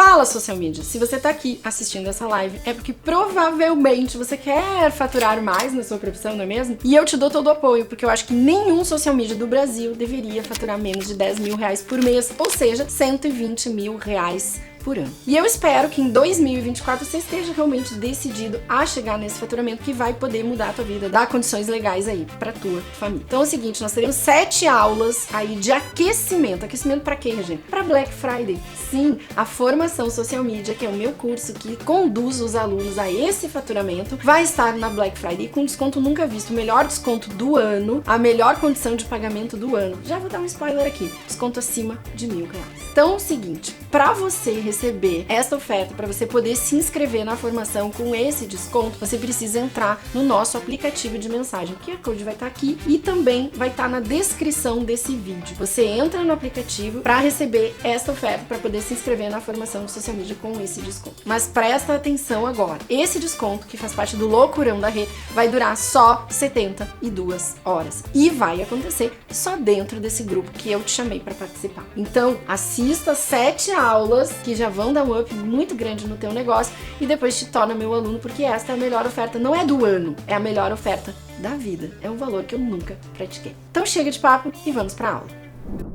Fala, social media! Se você tá aqui assistindo essa live, é porque provavelmente você quer faturar mais na sua profissão, não é mesmo? E eu te dou todo o apoio, porque eu acho que nenhum social media do Brasil deveria faturar menos de 10 mil reais por mês, ou seja, 120 mil reais por ano. E eu espero que em 2024 você esteja realmente decidido a chegar nesse faturamento que vai poder mudar a tua vida, dar condições legais aí pra tua família. Então é o seguinte, nós teremos 7 aulas aí de aquecimento. Aquecimento pra quê, gente? Pra Black Friday. Sim, a formação social media, que é o meu curso que conduz os alunos a esse faturamento, vai estar na Black Friday com desconto nunca visto, o melhor desconto do ano, a melhor condição de pagamento do ano. Já vou dar um spoiler aqui, desconto acima de R$1.000. Então é o seguinte, pra você receber essa oferta, para você poder se inscrever na formação com esse desconto, você precisa entrar no nosso aplicativo de mensagem. O QR Code vai estar aqui e também vai estar na descrição desse vídeo. Você entra no aplicativo para receber essa oferta, para poder se inscrever na formação do social media com esse desconto. Mas presta atenção agora, esse desconto, que faz parte do loucurão da Rê, vai durar só 72 horas e vai acontecer só dentro desse grupo que eu te chamei para participar. Então, assista 7 aulas que já vão dar um up muito grande no teu negócio e depois te torna meu aluno, porque esta é a melhor oferta, não é do ano, é a melhor oferta da vida. É um valor que eu nunca pratiquei. Então chega de papo e vamos para a aula.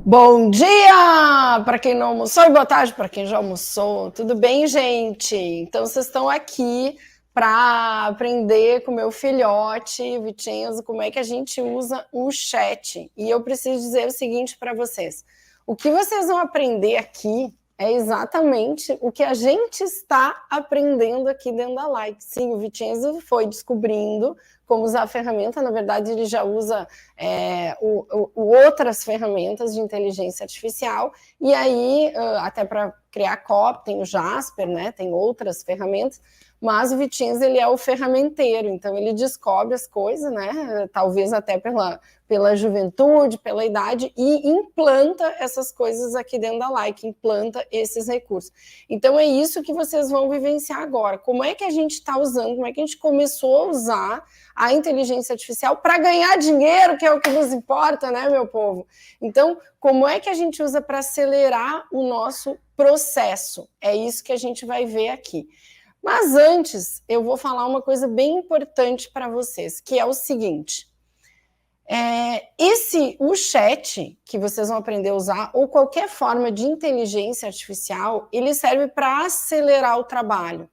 Bom dia para quem não almoçou e boa tarde para quem já almoçou. Tudo bem, gente? Então vocês estão aqui para aprender com meu filhote, Vicenzo, como é que a gente usa o chat. E eu preciso dizer o seguinte para vocês. O que vocês vão aprender aqui é exatamente o que a gente está aprendendo aqui dentro da Like. Sim, o Vicenzo foi descobrindo como usar a ferramenta. Na verdade, ele já usa outras ferramentas de inteligência artificial. E aí, até para criar copy, tem o Jasper, né? Tem outras ferramentas. Mas o Vicenzo, ele é o ferramenteiro. Então, ele descobre as coisas, né? Talvez até pela juventude, pela idade, e implanta essas coisas aqui dentro da Like, implanta esses recursos. Então é isso que vocês vão vivenciar agora. Como é que a gente está usando, como é que a gente começou a usar a inteligência artificial para ganhar dinheiro, que é o que nos importa, né, meu povo? Então, como é que a gente usa para acelerar o nosso processo? É isso que a gente vai ver aqui. Mas antes, eu vou falar uma coisa bem importante para vocês, que é o seguinte. O chat que vocês vão aprender a usar, ou qualquer forma de inteligência artificial, ele serve para acelerar o trabalho.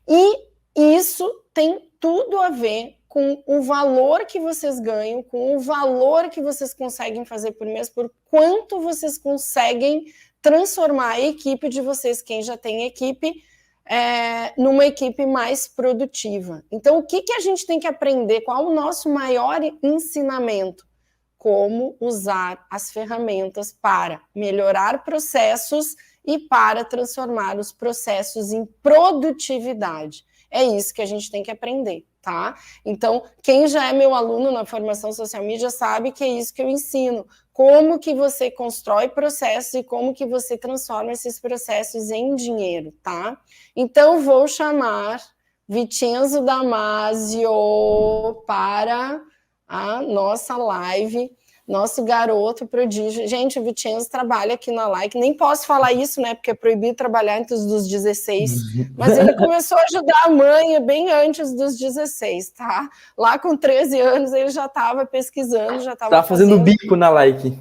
E isso tem tudo a ver com o valor que vocês ganham, com o valor que vocês conseguem fazer por mês, por quanto vocês conseguem transformar a equipe de vocês, quem já tem equipe, numa equipe mais produtiva. Então, o que a gente tem que aprender? Qual o nosso maior ensinamento? Como usar as ferramentas para melhorar processos e para transformar os processos em produtividade. É isso que a gente tem que aprender, tá? Então, quem já é meu aluno na formação social media sabe que é isso que eu ensino. Como que você constrói processos e como que você transforma esses processos em dinheiro, tá? Então, vou chamar Vicenzo Damasio para a nossa live, nosso garoto prodígio. Gente, o Vicenzo trabalha aqui na Like, nem posso falar isso, né, porque é proibido trabalhar antes dos 16, mas ele começou a ajudar a mãe bem antes dos 16, tá? Lá com 13 anos ele já estava pesquisando, já estava fazendo bico na Like.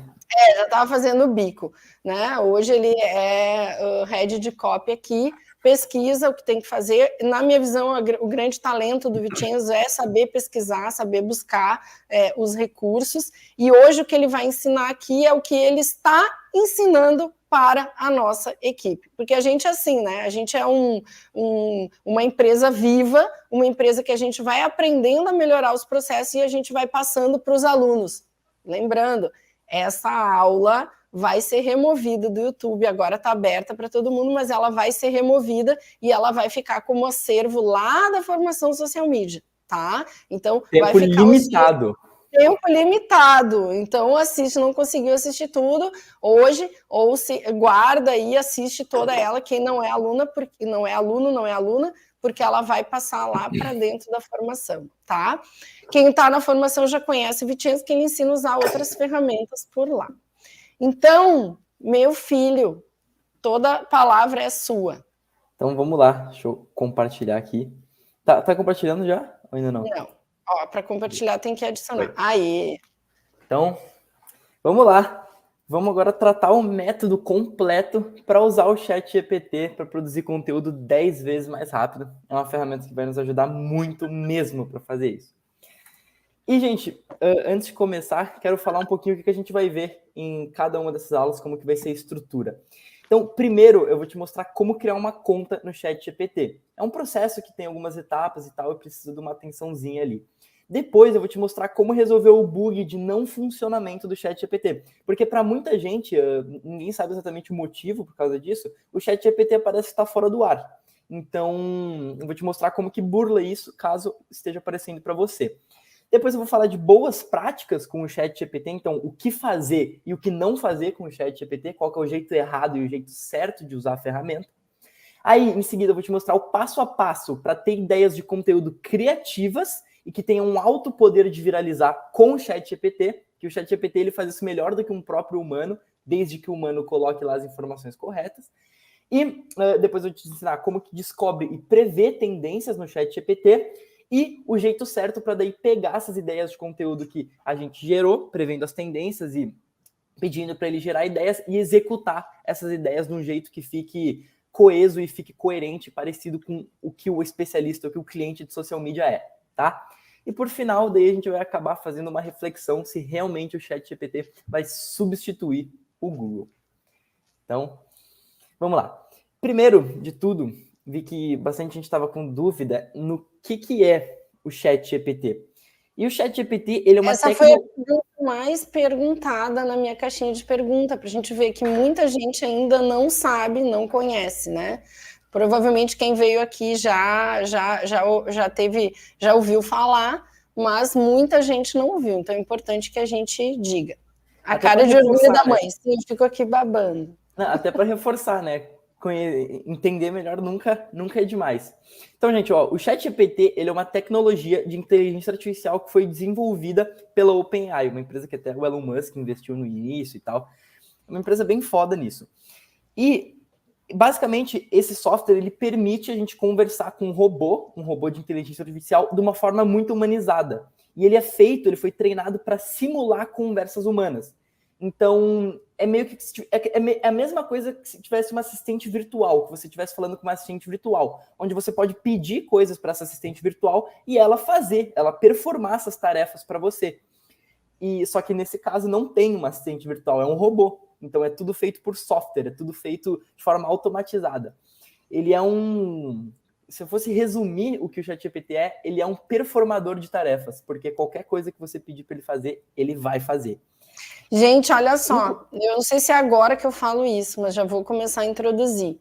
Já estava fazendo bico, né? Hoje ele é head de copy aqui, pesquisa o que tem que fazer. Na minha visão, o grande talento do Vicenzo é saber pesquisar, saber buscar os recursos. E hoje o que ele vai ensinar aqui é o que ele está ensinando para a nossa equipe. Porque a gente é assim, né? A gente é uma empresa viva, uma empresa que a gente vai aprendendo a melhorar os processos e a gente vai passando para os alunos. Lembrando, essa aula vai ser removida do YouTube, agora está aberta para todo mundo, mas ela vai ser removida e ela vai ficar como acervo lá da formação social media, tá? Então, vai ficar limitado. Tempo limitado. Então, assiste, não conseguiu assistir tudo hoje, ou se guarda e assiste toda ela, quem não é aluna, porque não é aluno, não é aluna, porque ela vai passar lá para dentro da formação, tá? Quem está na formação já conhece o Vicenzo, que ele ensina a usar outras ferramentas por lá. Então, meu filho, toda palavra é sua. Então vamos lá, deixa eu compartilhar aqui. Tá compartilhando já? Ou ainda não? Não. Ó, para compartilhar tem que adicionar. Foi. Aí. Então, vamos lá. Vamos agora tratar o método completo para usar o ChatGPT para produzir conteúdo 10 vezes mais rápido. É uma ferramenta que vai nos ajudar muito mesmo para fazer isso. E, gente, antes de começar, quero falar um pouquinho o que a gente vai ver em cada uma dessas aulas, como que vai ser a estrutura. Então, primeiro, eu vou te mostrar como criar uma conta no ChatGPT. É um processo que tem algumas etapas e tal, e precisa de uma atençãozinha ali. Depois, eu vou te mostrar como resolver o bug de não funcionamento do ChatGPT. Porque para muita gente, ninguém sabe exatamente o motivo por causa disso, o ChatGPT parece estar fora do ar. Então, eu vou te mostrar como que burla isso, caso esteja aparecendo para você. Depois eu vou falar de boas práticas com o ChatGPT, então o que fazer e o que não fazer com o ChatGPT, qual que é o jeito errado e o jeito certo de usar a ferramenta. Aí, em seguida, eu vou te mostrar o passo a passo para ter ideias de conteúdo criativas e que tenham um alto poder de viralizar com o ChatGPT, que o ChatGPT ele faz isso melhor do que um próprio humano, desde que o humano coloque lá as informações corretas. E depois eu vou te ensinar como que descobre e prevê tendências no ChatGPT e o jeito certo para daí pegar essas ideias de conteúdo que a gente gerou, prevendo as tendências e pedindo para ele gerar ideias e executar essas ideias de um jeito que fique coeso e fique coerente, parecido com o que o especialista, o que o cliente de social media é, tá? E por final, daí a gente vai acabar fazendo uma reflexão se realmente o ChatGPT vai substituir o Google. Então, vamos lá. Primeiro de tudo, vi que bastante gente estava com dúvida no que é o ChatGPT. E o ChatGPT, ele é uma Essa foi a pergunta mais perguntada na minha caixinha de pergunta, para a gente ver que muita gente ainda não sabe, não conhece, né? Provavelmente quem veio aqui já ouviu falar, mas muita gente não ouviu. Então é importante que a gente diga. A até cara de orgulho da né? mãe. Sim, eu fico aqui babando. Não, até para reforçar, né? Entender melhor nunca é demais. Então, gente, ó, o ChatGPT ele é uma tecnologia de inteligência artificial que foi desenvolvida pela OpenAI, uma empresa que até o Elon Musk investiu no início e tal. É uma empresa bem foda nisso. E, basicamente, esse software ele permite a gente conversar com um robô de inteligência artificial, de uma forma muito humanizada. E ele ele foi treinado para simular conversas humanas. Então, é meio que é a mesma coisa que se tivesse uma assistente virtual, que você estivesse falando com uma assistente virtual, onde você pode pedir coisas para essa assistente virtual e ela performar essas tarefas para você. E só que nesse caso não tem uma assistente virtual, é um robô. Então é tudo feito por software, é tudo feito de forma automatizada. Ele é se eu fosse resumir o que o ChatGPT é, ele é um performador de tarefas, porque qualquer coisa que você pedir para ele fazer, ele vai fazer. Gente, olha só, eu não sei se é agora que eu falo isso, mas já vou começar a introduzir.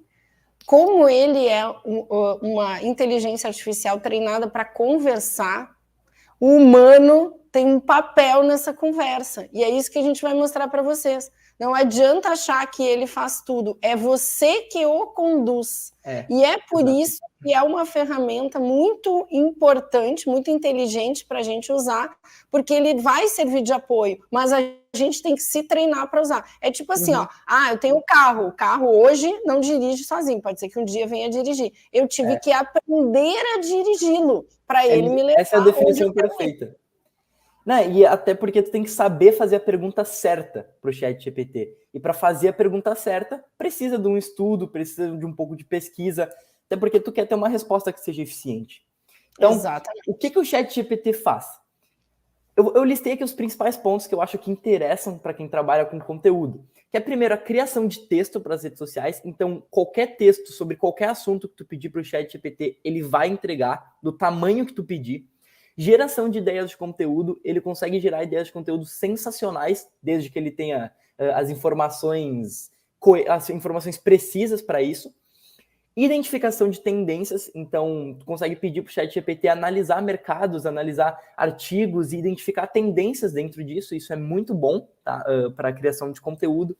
Como ele é uma inteligência artificial treinada para conversar, o humano tem um papel nessa conversa. E é isso que a gente vai mostrar para vocês. Não adianta achar que ele faz tudo, é você que o conduz. E é por isso que é uma ferramenta muito importante, muito inteligente para a gente usar, porque ele vai servir de apoio, mas a gente tem que se treinar para usar. É tipo assim, ó, eu tenho um carro, o carro hoje não dirige sozinho, pode ser que um dia venha dirigir. Eu tive que aprender a dirigi-lo para ele me levar. Essa é a definição perfeita. Né? E até porque tu tem que saber fazer a pergunta certa para o ChatGPT. E para fazer a pergunta certa, precisa de um estudo, precisa de um pouco de pesquisa, até porque tu quer ter uma resposta que seja eficiente. Então, o que o ChatGPT faz? Eu listei aqui os principais pontos que eu acho que interessam para quem trabalha com conteúdo. Que é, primeiro, a criação de texto para as redes sociais. Então, qualquer texto sobre qualquer assunto que tu pedir para o ChatGPT, ele vai entregar do tamanho que tu pedir. Geração de ideias de conteúdo, ele consegue gerar ideias de conteúdo sensacionais, desde que ele tenha as informações precisas para isso. Identificação de tendências, então tu consegue pedir para o ChatGPT analisar mercados, analisar artigos e identificar tendências dentro disso, isso é muito bom, tá? Para a criação de conteúdo.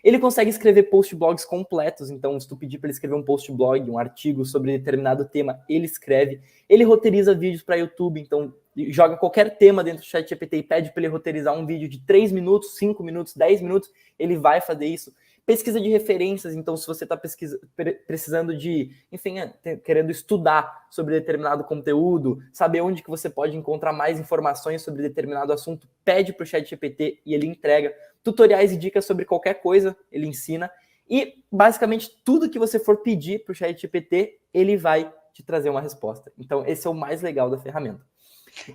Ele consegue escrever post-blogs completos, então se tu pedir para ele escrever um post-blog, um artigo sobre determinado tema, ele escreve. Ele roteiriza vídeos para YouTube, então joga qualquer tema dentro do ChatGPT e pede para ele roteirizar um vídeo de 3 minutos, 5 minutos, 10 minutos, ele vai fazer isso. pesquisa de referências. Então, se você está precisando de, enfim, querendo estudar sobre determinado conteúdo, saber onde que você pode encontrar mais informações sobre determinado assunto, pede para o ChatGPT e ele entrega tutoriais e dicas sobre qualquer coisa, ele ensina. E, basicamente, tudo que você for pedir para o ChatGPT, ele vai te trazer uma resposta. Então, esse é o mais legal da ferramenta.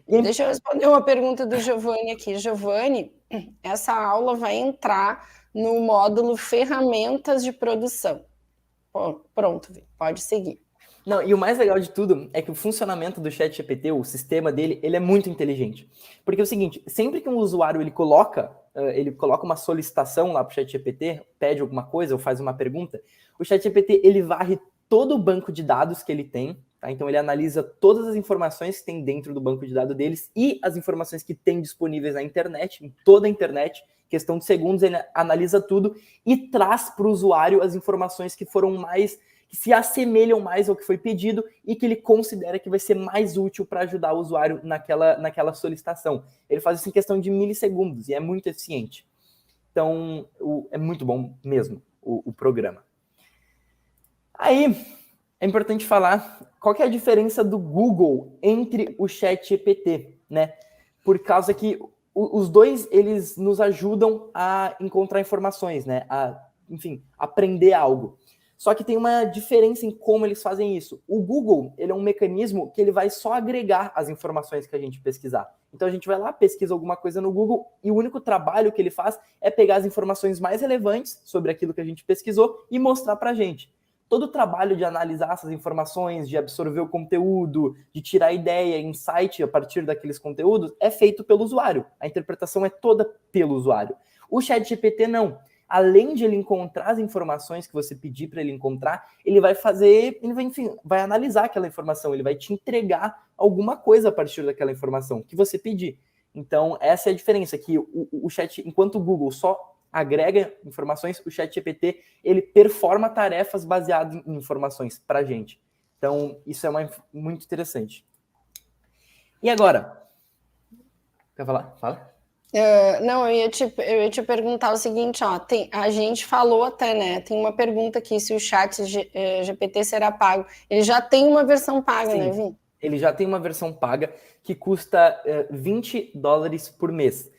Deixa eu responder uma pergunta do Giovanni aqui. Giovanni, essa aula vai entrar no módulo Ferramentas de Produção. Pronto, pode seguir. Não, e o mais legal de tudo é que o funcionamento do ChatGPT, o sistema dele, ele é muito inteligente. Porque é o seguinte, sempre que um usuário ele coloca uma solicitação lá para o ChatGPT, pede alguma coisa ou faz uma pergunta, o ChatGPT ele varre todo o banco de dados que ele tem, tá? Então ele analisa todas as informações que tem dentro do banco de dados deles e as informações que tem disponíveis na internet, em toda a internet, questão de segundos, ele analisa tudo e traz para o usuário as informações que foram mais, que se assemelham mais ao que foi pedido e que ele considera que vai ser mais útil para ajudar o usuário naquela solicitação. Ele faz isso em questão de milissegundos e é muito eficiente. Então, é muito bom mesmo o programa. Aí, é importante falar qual que é a diferença do Google entre o ChatGPT, né? Por causa que os dois, eles nos ajudam a encontrar informações, né? Enfim, aprender algo. Só que tem uma diferença em como eles fazem isso. O Google, ele é um mecanismo que ele vai só agregar as informações que a gente pesquisar. Então a gente vai lá, pesquisa alguma coisa no Google e o único trabalho que ele faz é pegar as informações mais relevantes sobre aquilo que a gente pesquisou e mostrar pra gente. Todo o trabalho de analisar essas informações, de absorver o conteúdo, de tirar ideia, insight a partir daqueles conteúdos, é feito pelo usuário. A interpretação é toda pelo usuário. O ChatGPT não. Além de ele encontrar as informações que você pedir para ele encontrar, ele vai vai analisar aquela informação, ele vai te entregar alguma coisa a partir daquela informação que você pedir. Então, essa é a diferença, que o chat, enquanto o Google só agrega informações, o ChatGPT, ele performa tarefas baseadas em informações para a gente. Então, isso é muito interessante. E agora? Quer falar? Fala. Não, eu ia te perguntar o seguinte, ó, a gente falou até, né, tem uma pergunta aqui, se o chat GPT será pago. Ele já tem uma versão paga, sim, né, Vi? Ele já tem uma versão paga que custa $20 por mês.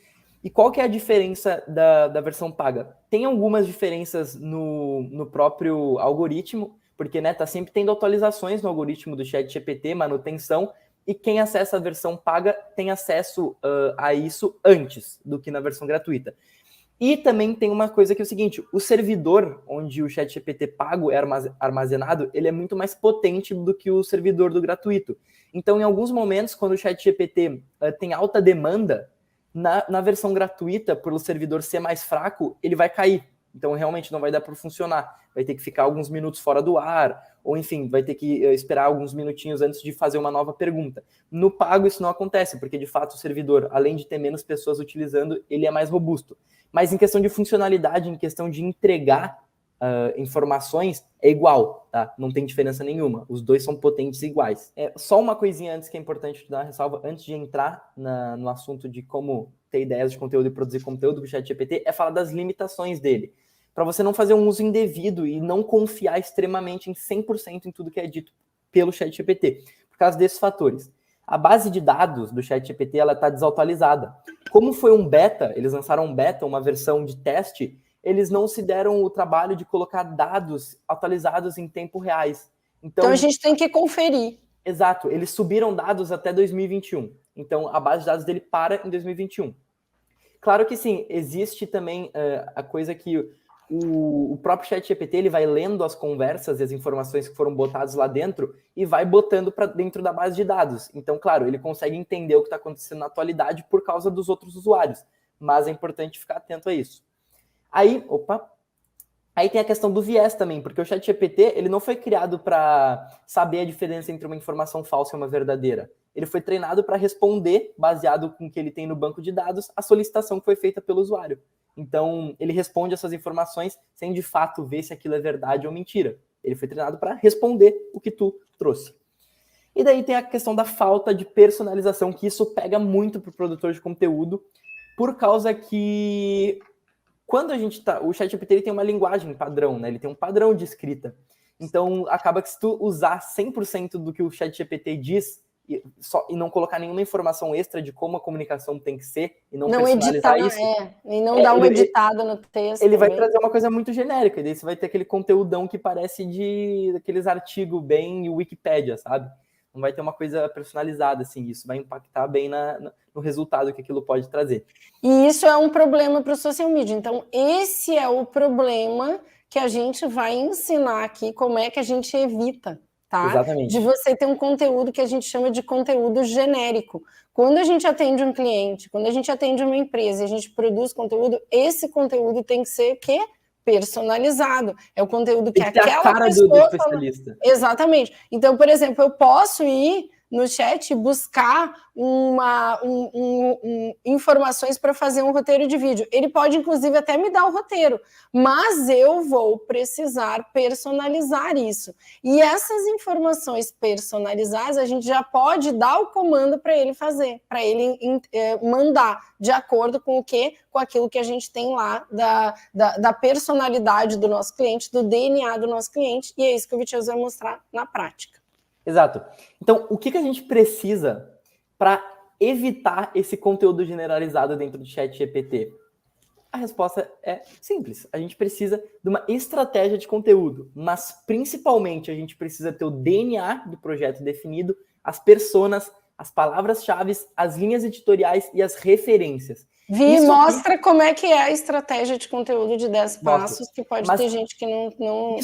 E qual que é a diferença da versão paga? Tem algumas diferenças no próprio algoritmo, porque, né, tá sempre tendo atualizações no algoritmo do ChatGPT, manutenção, e quem acessa a versão paga tem acesso a isso antes do que na versão gratuita. E também tem uma coisa que é o seguinte, o servidor onde o ChatGPT pago é armazenado, ele é muito mais potente do que o servidor do gratuito. Então, em alguns momentos, quando o ChatGPT tem alta demanda, na versão gratuita, por o servidor ser mais fraco, ele vai cair. Então, realmente não vai dar para funcionar. Vai ter que ficar alguns minutos fora do ar, ou enfim, vai ter que esperar alguns minutinhos antes de fazer uma nova pergunta. No pago isso não acontece, porque de fato o servidor, além de ter menos pessoas utilizando, ele é mais robusto. Mas em questão de funcionalidade, em questão de entregar informações, é igual, tá? Não tem diferença nenhuma. Os dois são potentes iguais. Só uma coisinha antes que é importante te dar uma ressalva, antes de entrar no assunto de como ter ideias de conteúdo e produzir conteúdo do ChatGPT, é falar das limitações dele. Para você não fazer um uso indevido e não confiar extremamente em 100% em tudo que é dito pelo ChatGPT, por causa desses fatores. A base de dados do ChatGPT está desatualizada. Como foi um beta, eles lançaram um beta, uma versão de teste, eles não se deram o trabalho de colocar dados atualizados em tempo reais. Então a gente tem que conferir. Exato, eles subiram dados até 2021. Então a base de dados dele para em 2021. Claro que sim, existe também a coisa que o próprio ChatGPT ele vai lendo as conversas e as informações que foram botadas lá dentro e vai botando para dentro da base de dados. Então, claro, ele consegue entender o que está acontecendo na atualidade por causa dos outros usuários. Mas é importante ficar atento a isso. Aí tem a questão do viés também, porque o ChatGPT ele não foi criado para saber a diferença entre uma informação falsa e uma verdadeira. Ele foi treinado para responder, baseado com o que ele tem no banco de dados, a solicitação que foi feita pelo usuário. Então, ele responde essas informações sem, de fato, ver se aquilo é verdade ou mentira. Ele foi treinado para responder o que tu trouxe. E daí tem a questão da falta de personalização, que isso pega muito para o produtor de conteúdo, por causa que quando a gente tá... O ChatGPT ele tem uma linguagem padrão, né? Ele tem um padrão de escrita. Então, acaba que se tu usar 100% do que o ChatGPT diz e não colocar nenhuma informação extra de como a comunicação tem que ser e não personalizar editar, isso... e não dar uma editada no texto. Ele vai trazer uma coisa muito genérica, e daí você vai ter aquele conteúdão que parece daqueles artigos bem Wikipédia, sabe? Não vai ter uma coisa personalizada, assim, isso vai impactar bem no resultado que aquilo pode trazer. E isso é um problema para o social media. Então, esse é o problema que a gente vai ensinar aqui, como é que a gente evita, tá? Exatamente. De você ter um conteúdo que a gente chama de conteúdo genérico. Quando a gente atende um cliente, quando a gente atende uma empresa e a gente produz conteúdo, esse conteúdo tem que ser o quê? Personalizado. É o conteúdo que aquela a cara pessoa do especialista. Exatamente. Então, por exemplo, eu posso ir no chat buscar informações para fazer um roteiro de vídeo. Ele pode, inclusive, até me dar o roteiro, mas eu vou precisar personalizar isso. E essas informações personalizadas, a gente já pode dar o comando para ele fazer, para ele mandar, de acordo com o quê? Com aquilo que a gente tem lá da personalidade do nosso cliente, do DNA do nosso cliente, e é isso que o Vitioso vai mostrar na prática. Exato. Então, o que a gente precisa para evitar esse conteúdo generalizado dentro do ChatGPT? A resposta é simples. A gente precisa de uma estratégia de conteúdo, mas principalmente a gente precisa ter o DNA do projeto definido, as personas, as palavras-chave, as linhas editoriais e as referências. Vi, mostra como é que é a estratégia de conteúdo de 10 passos, que pode ter gente que não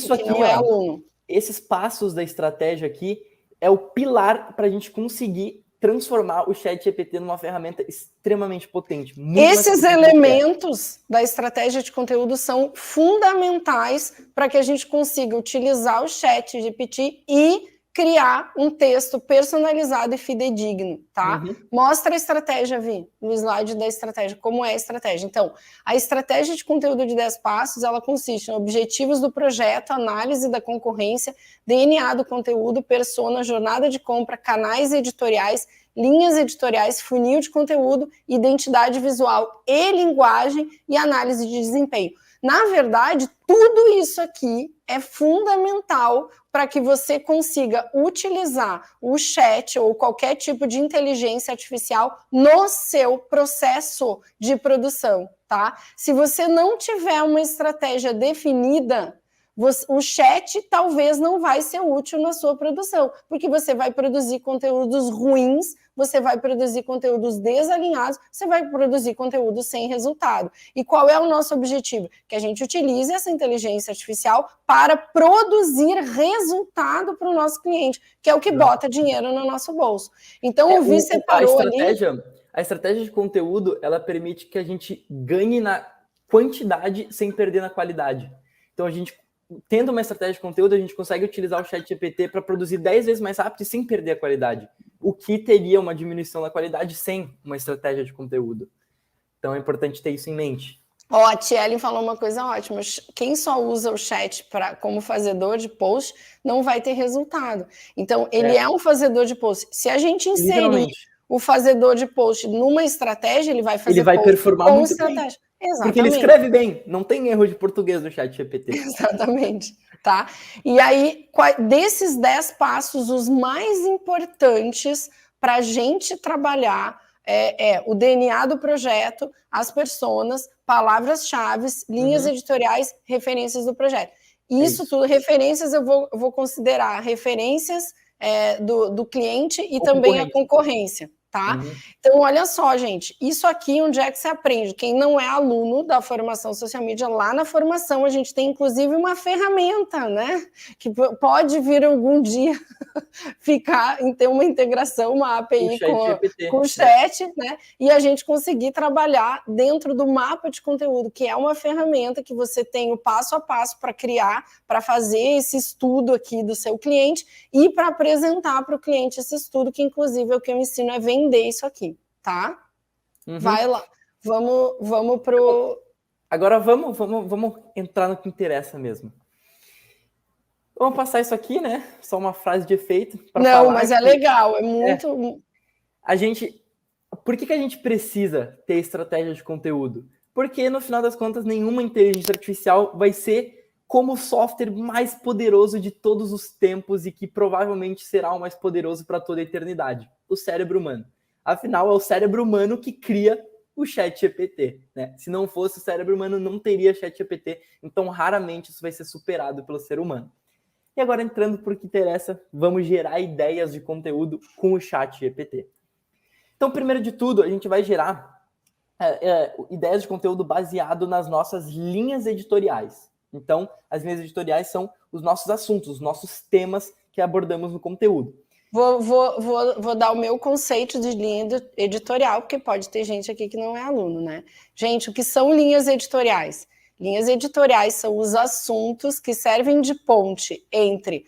é aluno. Esses passos da estratégia aqui é o pilar para a gente conseguir transformar o ChatGPT numa ferramenta extremamente potente. Esses elementos da estratégia de conteúdo são fundamentais para que a gente consiga utilizar o ChatGPT e criar um texto personalizado e fidedigno, tá? Uhum. Mostra a estratégia, Vi, no slide da estratégia, como é a estratégia. Então, a estratégia de conteúdo de 10 passos, ela consiste em objetivos do projeto, análise da concorrência, DNA do conteúdo, persona, jornada de compra, canais editoriais, linhas editoriais, funil de conteúdo, identidade visual e linguagem e análise de desempenho. Na verdade, tudo isso aqui é fundamental para que você consiga utilizar o chat ou qualquer tipo de inteligência artificial no seu processo de produção, tá? Se você não tiver uma estratégia definida, o chat talvez não vai ser útil na sua produção, porque você vai produzir conteúdos ruins, você vai produzir conteúdos desalinhados, você vai produzir conteúdo sem resultado. E qual é o nosso objetivo? Que a gente utilize essa inteligência artificial para produzir resultado para o nosso cliente, que é o que bota dinheiro no nosso bolso. Então, o Vi separou ali... A estratégia de conteúdo, ela permite que a gente ganhe na quantidade sem perder na qualidade. Então, a gente, tendo uma estratégia de conteúdo, a gente consegue utilizar o ChatGPT para produzir 10 vezes mais rápido e sem perder a qualidade. O que teria uma diminuição da qualidade sem uma estratégia de conteúdo. Então é importante ter isso em mente. A Tielen falou uma coisa ótima. Quem só usa o chat como fazedor de post não vai ter resultado. Então, ele é um fazedor de post. Se a gente inserir o fazedor de post numa estratégia, ele vai fazer performar muito estratégia. Bem. Exatamente. Porque ele escreve bem, não tem erro de português no ChatGPT. Exatamente, tá? E aí, desses 10 passos, os mais importantes para a gente trabalhar o DNA do projeto, as personas, palavras-chave, linhas editoriais, referências do projeto. Isso tudo, referências, eu vou considerar referências do cliente e também a concorrência. Tá? Então, olha só, gente, isso aqui onde é que você aprende? Quem não é aluno da formação social media, lá na formação a gente tem inclusive uma ferramenta, né? Que pode vir algum dia ter uma integração, uma API com o chat, né? E a gente conseguir trabalhar dentro do mapa de conteúdo, que é uma ferramenta que você tem o passo a passo para criar, para fazer esse estudo aqui do seu cliente e para apresentar para o cliente esse estudo, que inclusive é o que eu ensino é vender isso aqui, tá? Vai lá. Vamos pro... Agora vamos entrar no que interessa mesmo. Vamos passar isso aqui, né? Só uma frase de efeito. Não, mas é legal, é muito... Por que a gente precisa ter estratégia de conteúdo? Porque, no final das contas, nenhuma inteligência artificial vai ser como o software mais poderoso de todos os tempos e que provavelmente será o mais poderoso para toda a eternidade, o cérebro humano. Afinal, é o cérebro humano que cria o ChatGPT, né? Se não fosse o cérebro humano, não teria ChatGPT, então raramente isso vai ser superado pelo ser humano. E agora, entrando por que interessa, vamos gerar ideias de conteúdo com o ChatGPT. Então, primeiro de tudo, a gente vai gerar ideias de conteúdo baseado nas nossas linhas editoriais. Então, as linhas editoriais são os nossos assuntos, os nossos temas que abordamos no conteúdo. Vou dar o meu conceito de linha editorial, porque pode ter gente aqui que não é aluno, né? Gente, o que são linhas editoriais? Linhas editoriais são os assuntos que servem de ponte entre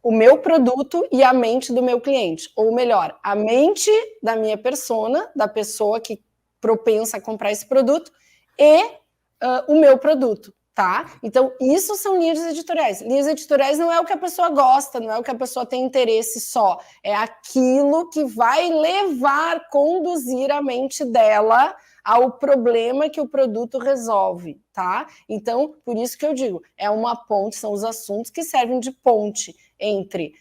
o meu produto e a mente do meu cliente. Ou melhor, a mente da minha persona, da pessoa que propensa a comprar esse produto, e o meu produto. Tá? Então, isso são linhas editoriais. Linhas editoriais não é o que a pessoa gosta, não é o que a pessoa tem interesse só. É aquilo que vai conduzir a mente dela ao problema que o produto resolve, tá? Então, por isso que eu digo, é uma ponte, são os assuntos que servem de ponte entre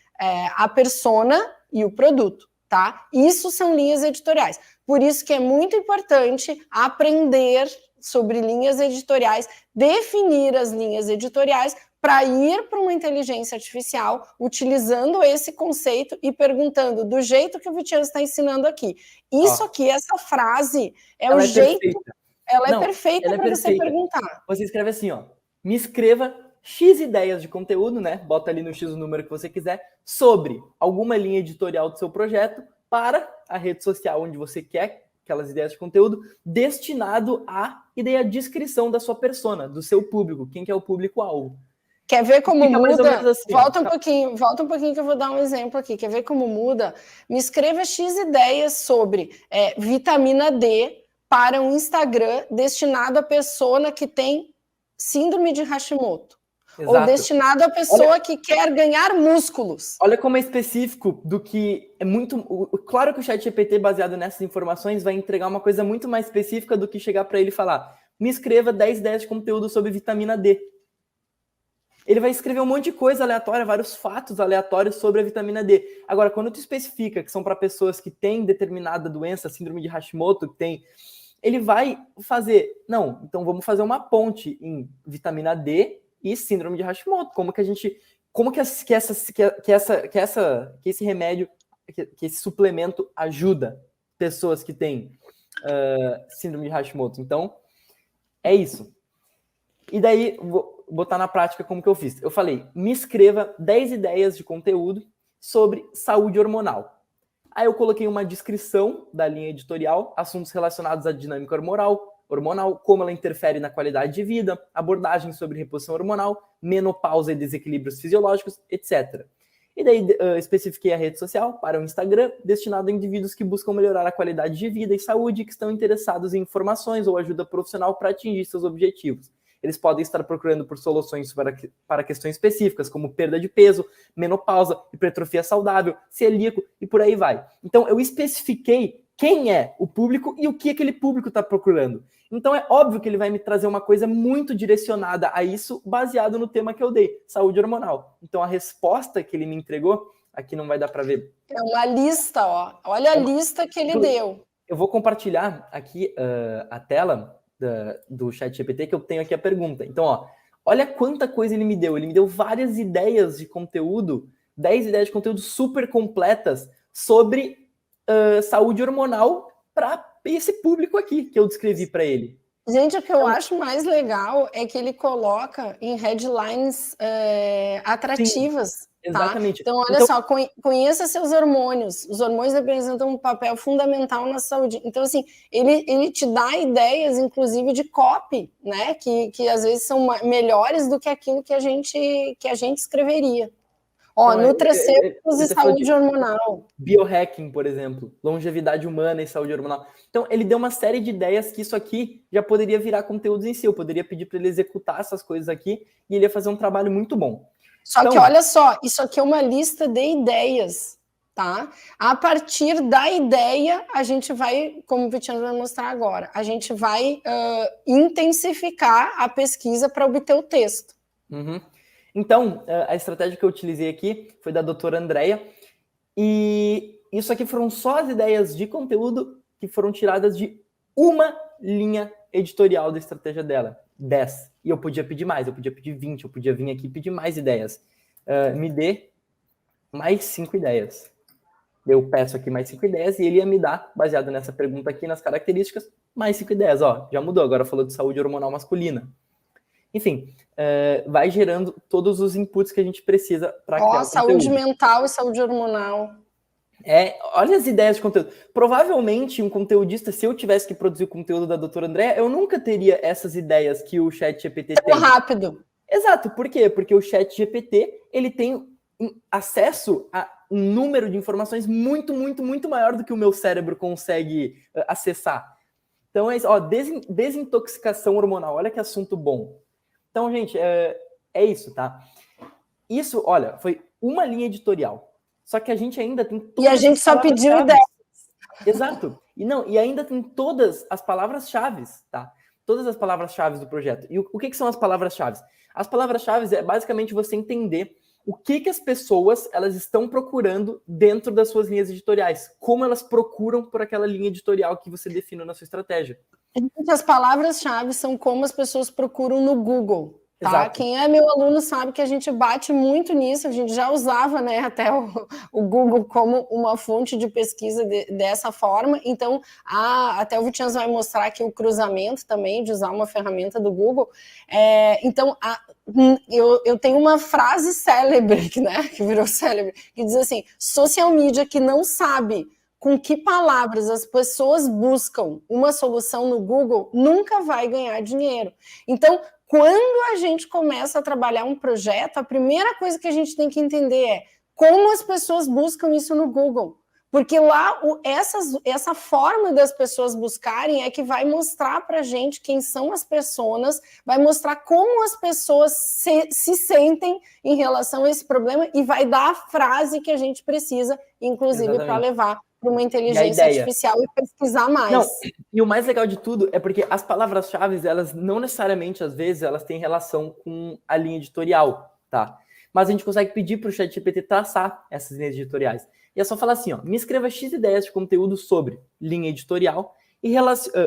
a persona e o produto, tá? Isso são linhas editoriais. Por isso que é muito importante aprender sobre linhas editoriais, definir as linhas editoriais para ir para uma inteligência artificial utilizando esse conceito e perguntando do jeito que o Vitiano está ensinando aqui. Isso aqui, essa frase, é o jeito... Perfeita. Ela é perfeita para você perguntar. Você escreve assim, ó, me escreva X ideias de conteúdo, né? Bota ali no X o número que você quiser, sobre alguma linha editorial do seu projeto para a rede social onde você quer aquelas ideias de conteúdo, destinado à ideia de descrição da sua persona, do seu público, quem que é o público-alvo. Quer ver como muda? Assim, volta um pouquinho que eu vou dar um exemplo aqui. Quer ver como muda? Me escreva X ideias sobre vitamina D para um Instagram destinado à pessoa que tem síndrome de Hashimoto. Exato. Ou destinado à pessoa que quer ganhar músculos. Olha como é específico do que é muito... Claro que o ChatGPT, baseado nessas informações, vai entregar uma coisa muito mais específica do que chegar para ele e falar: me escreva 10 ideias de conteúdo sobre vitamina D. Ele vai escrever um monte de coisa aleatória, vários fatos aleatórios sobre a vitamina D. Agora, quando tu especifica que são para pessoas que têm determinada doença, síndrome de Hashimoto, que tem... Ele vai fazer... Não, então vamos fazer uma ponte em vitamina D e síndrome de Hashimoto. Como que a gente, como que esse remédio, que esse suplemento ajuda pessoas que têm síndrome de Hashimoto? Então, é isso. E daí, vou botar na prática como que eu fiz. Eu falei, me escreva 10 ideias de conteúdo sobre saúde hormonal. Aí eu coloquei uma descrição da linha editorial, assuntos relacionados à dinâmica hormonal, como ela interfere na qualidade de vida, abordagens sobre reposição hormonal, menopausa e desequilíbrios fisiológicos, etc. E daí especifiquei a rede social para o Instagram, destinado a indivíduos que buscam melhorar a qualidade de vida e saúde e que estão interessados em informações ou ajuda profissional para atingir seus objetivos. Eles podem estar procurando por soluções para questões específicas, como perda de peso, menopausa, hipertrofia saudável, celíaco e por aí vai. Então, eu especifiquei quem é o público e o que aquele público está procurando. Então, é óbvio que ele vai me trazer uma coisa muito direcionada a isso, baseado no tema que eu dei, saúde hormonal. Então, a resposta que ele me entregou, aqui não vai dar para ver. É uma lista, ó. Olha a lista que ele deu. Eu vou compartilhar aqui a tela do ChatGPT, que eu tenho aqui a pergunta. Então, ó, olha quanta coisa ele me deu. Ele me deu várias ideias de conteúdo, 10 ideias de conteúdo super completas sobre saúde hormonal para esse público aqui que eu descrevi para ele. Gente, o que eu acho mais legal é que ele coloca em headlines atrativas. Sim. Exatamente. Tá? Então, olha só, conheça seus hormônios. Os hormônios representam um papel fundamental na saúde. Então, assim, ele te dá ideias, inclusive, de copy, né? Que às vezes são melhores do que aquilo que a gente escreveria. Ó, então, nutracêuticos e saúde hormonal. Biohacking, por exemplo. Longevidade humana e saúde hormonal. Então, ele deu uma série de ideias que isso aqui já poderia virar conteúdos em si. Eu poderia pedir para ele executar essas coisas aqui e ele ia fazer um trabalho muito bom. Só que olha só, isso aqui é uma lista de ideias. tá? A partir da ideia, a gente vai, como o Vitinho vai mostrar agora, a gente vai intensificar a pesquisa para obter o texto. Uhum. Então, a estratégia que eu utilizei aqui foi da doutora Andrea, e isso aqui foram só as ideias de conteúdo que foram tiradas de uma linha editorial da estratégia dela, 10. E eu podia pedir mais, eu podia pedir 20, eu podia vir aqui e pedir mais ideias. Me dê mais 5 ideias. Eu peço aqui mais 5 ideias e ele ia me dar, baseado nessa pergunta aqui, nas características, mais 5 ideias. Ó, já mudou, agora falou de saúde hormonal masculina. Enfim, vai gerando todos os inputs que a gente precisa para criar o saúde conteúdo. mental e saúde hormonal. Olha as ideias de conteúdo. Provavelmente, um conteudista, se eu tivesse que produzir o conteúdo da doutora Andréa, eu nunca teria essas ideias que o ChatGPT tem. Rápido. Exato. Por quê? Porque o ChatGPT, ele tem acesso a um número de informações muito, muito, muito maior do que o meu cérebro consegue acessar. Então, é isso. Ó, desintoxicação hormonal. Olha que assunto bom. Então, gente, é isso, tá? Isso, olha, foi uma linha editorial. Só que a gente ainda tem todas. E a gente só pediu ideias. Exato. E ainda tem todas as palavras-chave, tá? Todas as palavras-chave do projeto. E o que são as palavras-chave? As palavras-chave é basicamente você entender o que as pessoas elas estão procurando dentro das suas linhas editoriais. Como elas procuram por aquela linha editorial que você definiu na sua estratégia. As palavras-chave são como as pessoas procuram no Google. Tá? Quem é meu aluno sabe que a gente bate muito nisso, a gente já usava, né, até o Google como uma fonte de pesquisa dessa forma, então até o Vitians vai mostrar aqui o cruzamento também, de usar uma ferramenta do Google. Então, eu tenho uma frase célebre, né, que virou célebre, que diz assim, social media que não sabe com que palavras as pessoas buscam uma solução no Google, nunca vai ganhar dinheiro. Então, quando a gente começa a trabalhar um projeto, a primeira coisa que a gente tem que entender é como as pessoas buscam isso no Google. Porque lá, essa forma das pessoas buscarem é que vai mostrar para a gente quem são as pessoas, vai mostrar como as pessoas se sentem em relação a esse problema e vai dar a frase que a gente precisa, inclusive, para levar para uma inteligência artificial e pesquisar mais. Não, e o mais legal de tudo é porque as palavras-chave, elas não necessariamente, às vezes, elas têm relação com a linha editorial, tá? Mas a gente consegue pedir para o ChatGPT traçar essas linhas editoriais. E é só falar assim, ó, me escreva X ideias de conteúdo sobre linha editorial, e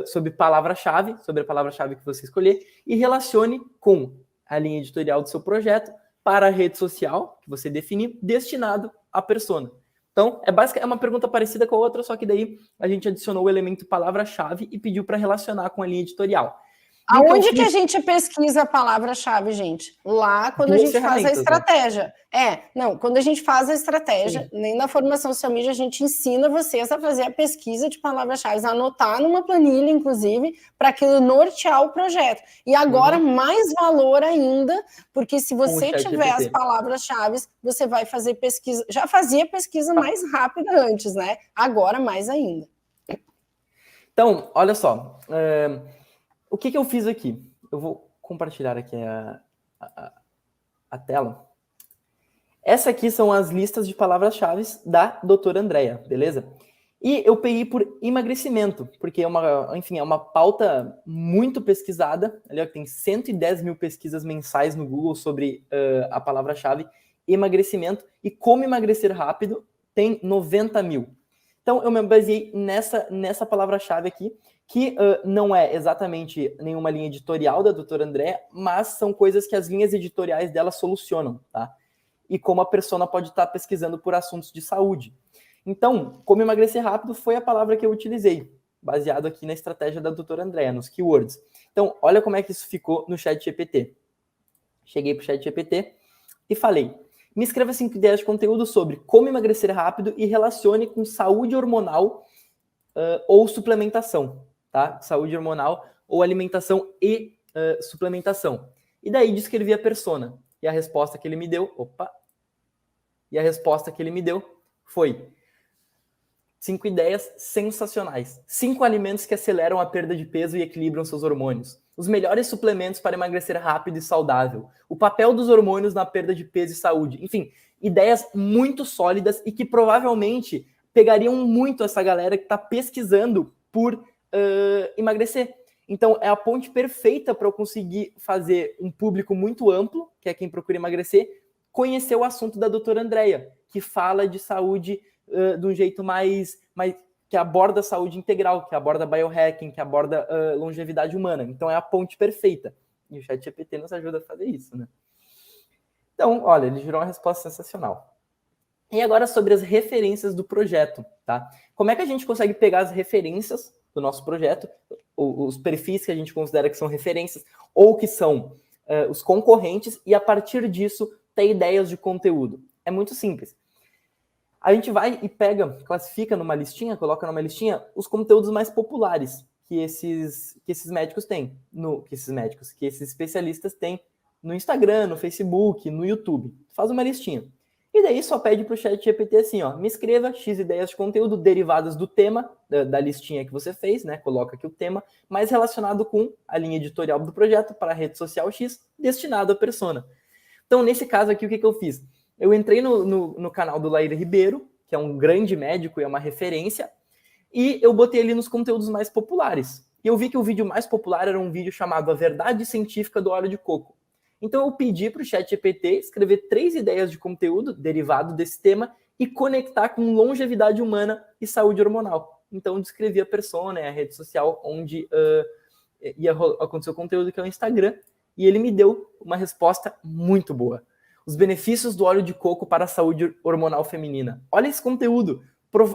sobre palavra-chave, sobre a palavra-chave que você escolher, e relacione com a linha editorial do seu projeto para a rede social que você definir, destinado à persona. Então, é uma pergunta parecida com a outra, só que daí a gente adicionou o elemento palavra-chave e pediu para relacionar com a linha editorial. Aonde que a gente pesquisa a palavra-chave, gente? Lá, quando a gente faz a estratégia. Quando a gente faz a estratégia, nem na formação social media, a gente ensina vocês a fazer a pesquisa de palavras-chave, anotar numa planilha, inclusive, para aquilo nortear o projeto. E agora, mais valor ainda, porque se você tiver as palavras-chave, você vai fazer pesquisa. Já fazia pesquisa mais rápida antes, né? Agora, mais ainda. Então, olha só. O que eu fiz aqui? Eu vou compartilhar aqui a tela. Essa aqui são as listas de palavras-chave da doutora Andrea, beleza? E eu peguei por emagrecimento, porque é uma pauta muito pesquisada. Ali, ó, tem 110 mil pesquisas mensais no Google sobre a palavra-chave emagrecimento. E como emagrecer rápido tem 90 mil. Então, eu me baseei nessa palavra-chave aqui, que não é exatamente nenhuma linha editorial da doutora Andrea, mas são coisas que as linhas editoriais dela solucionam, tá? E como a persona pode estar pesquisando por assuntos de saúde. Então, como emagrecer rápido foi a palavra que eu utilizei, baseado aqui na estratégia da doutora Andrea, nos keywords. Então, olha como é que isso ficou no ChatGPT. Cheguei para o ChatGPT e falei, me escreva 5 ideias de conteúdo sobre como emagrecer rápido e relacione com saúde hormonal ou suplementação, tá? Saúde hormonal ou alimentação e suplementação. E daí descrevi a persona. E a resposta que ele me deu... foi 5 ideias sensacionais. 5 alimentos que aceleram a perda de peso e equilibram seus hormônios. os melhores suplementos para emagrecer rápido e saudável, o papel dos hormônios na perda de peso e saúde. Enfim, ideias muito sólidas e que provavelmente pegariam muito essa galera que está pesquisando por emagrecer. Então, é a ponte perfeita para eu conseguir fazer um público muito amplo, que é quem procura emagrecer, conhecer o assunto da doutora Andrea, que fala de saúde de um jeito mais que aborda a saúde integral, que aborda biohacking, que aborda longevidade humana. Então, é a ponte perfeita. E o ChatGPT nos ajuda a fazer isso, né? Então, olha, ele gerou uma resposta sensacional. E agora sobre as referências do projeto, tá? Como é que a gente consegue pegar as referências do nosso projeto, os perfis que a gente considera que são referências, ou que são os concorrentes, e a partir disso ter ideias de conteúdo? É muito simples. A gente vai e pega, classifica numa listinha, coloca numa listinha os conteúdos mais populares que esses médicos têm, que esses especialistas têm no Instagram, no Facebook, no YouTube. Faz uma listinha. E daí só pede para o ChatGPT assim, ó, me escreva X ideias de conteúdo derivadas do tema, da listinha que você fez, né? Coloca aqui o tema, mais relacionado com a linha editorial do projeto para a rede social X, destinado à persona. Então, nesse caso aqui, o que eu fiz? Eu entrei no canal do Laíra Ribeiro, que é um grande médico e é uma referência, e eu botei ali nos conteúdos mais populares. E eu vi que o vídeo mais popular era um vídeo chamado A Verdade Científica do Óleo de Coco. Então eu pedi para o ChatGPT escrever 3 ideias de conteúdo derivado desse tema e conectar com longevidade humana e saúde hormonal. Então descrevi a persona, a rede social onde ia acontecer o conteúdo, que é o Instagram, e ele me deu uma resposta muito boa. Os benefícios do óleo de coco para a saúde hormonal feminina. Olha esse conteúdo.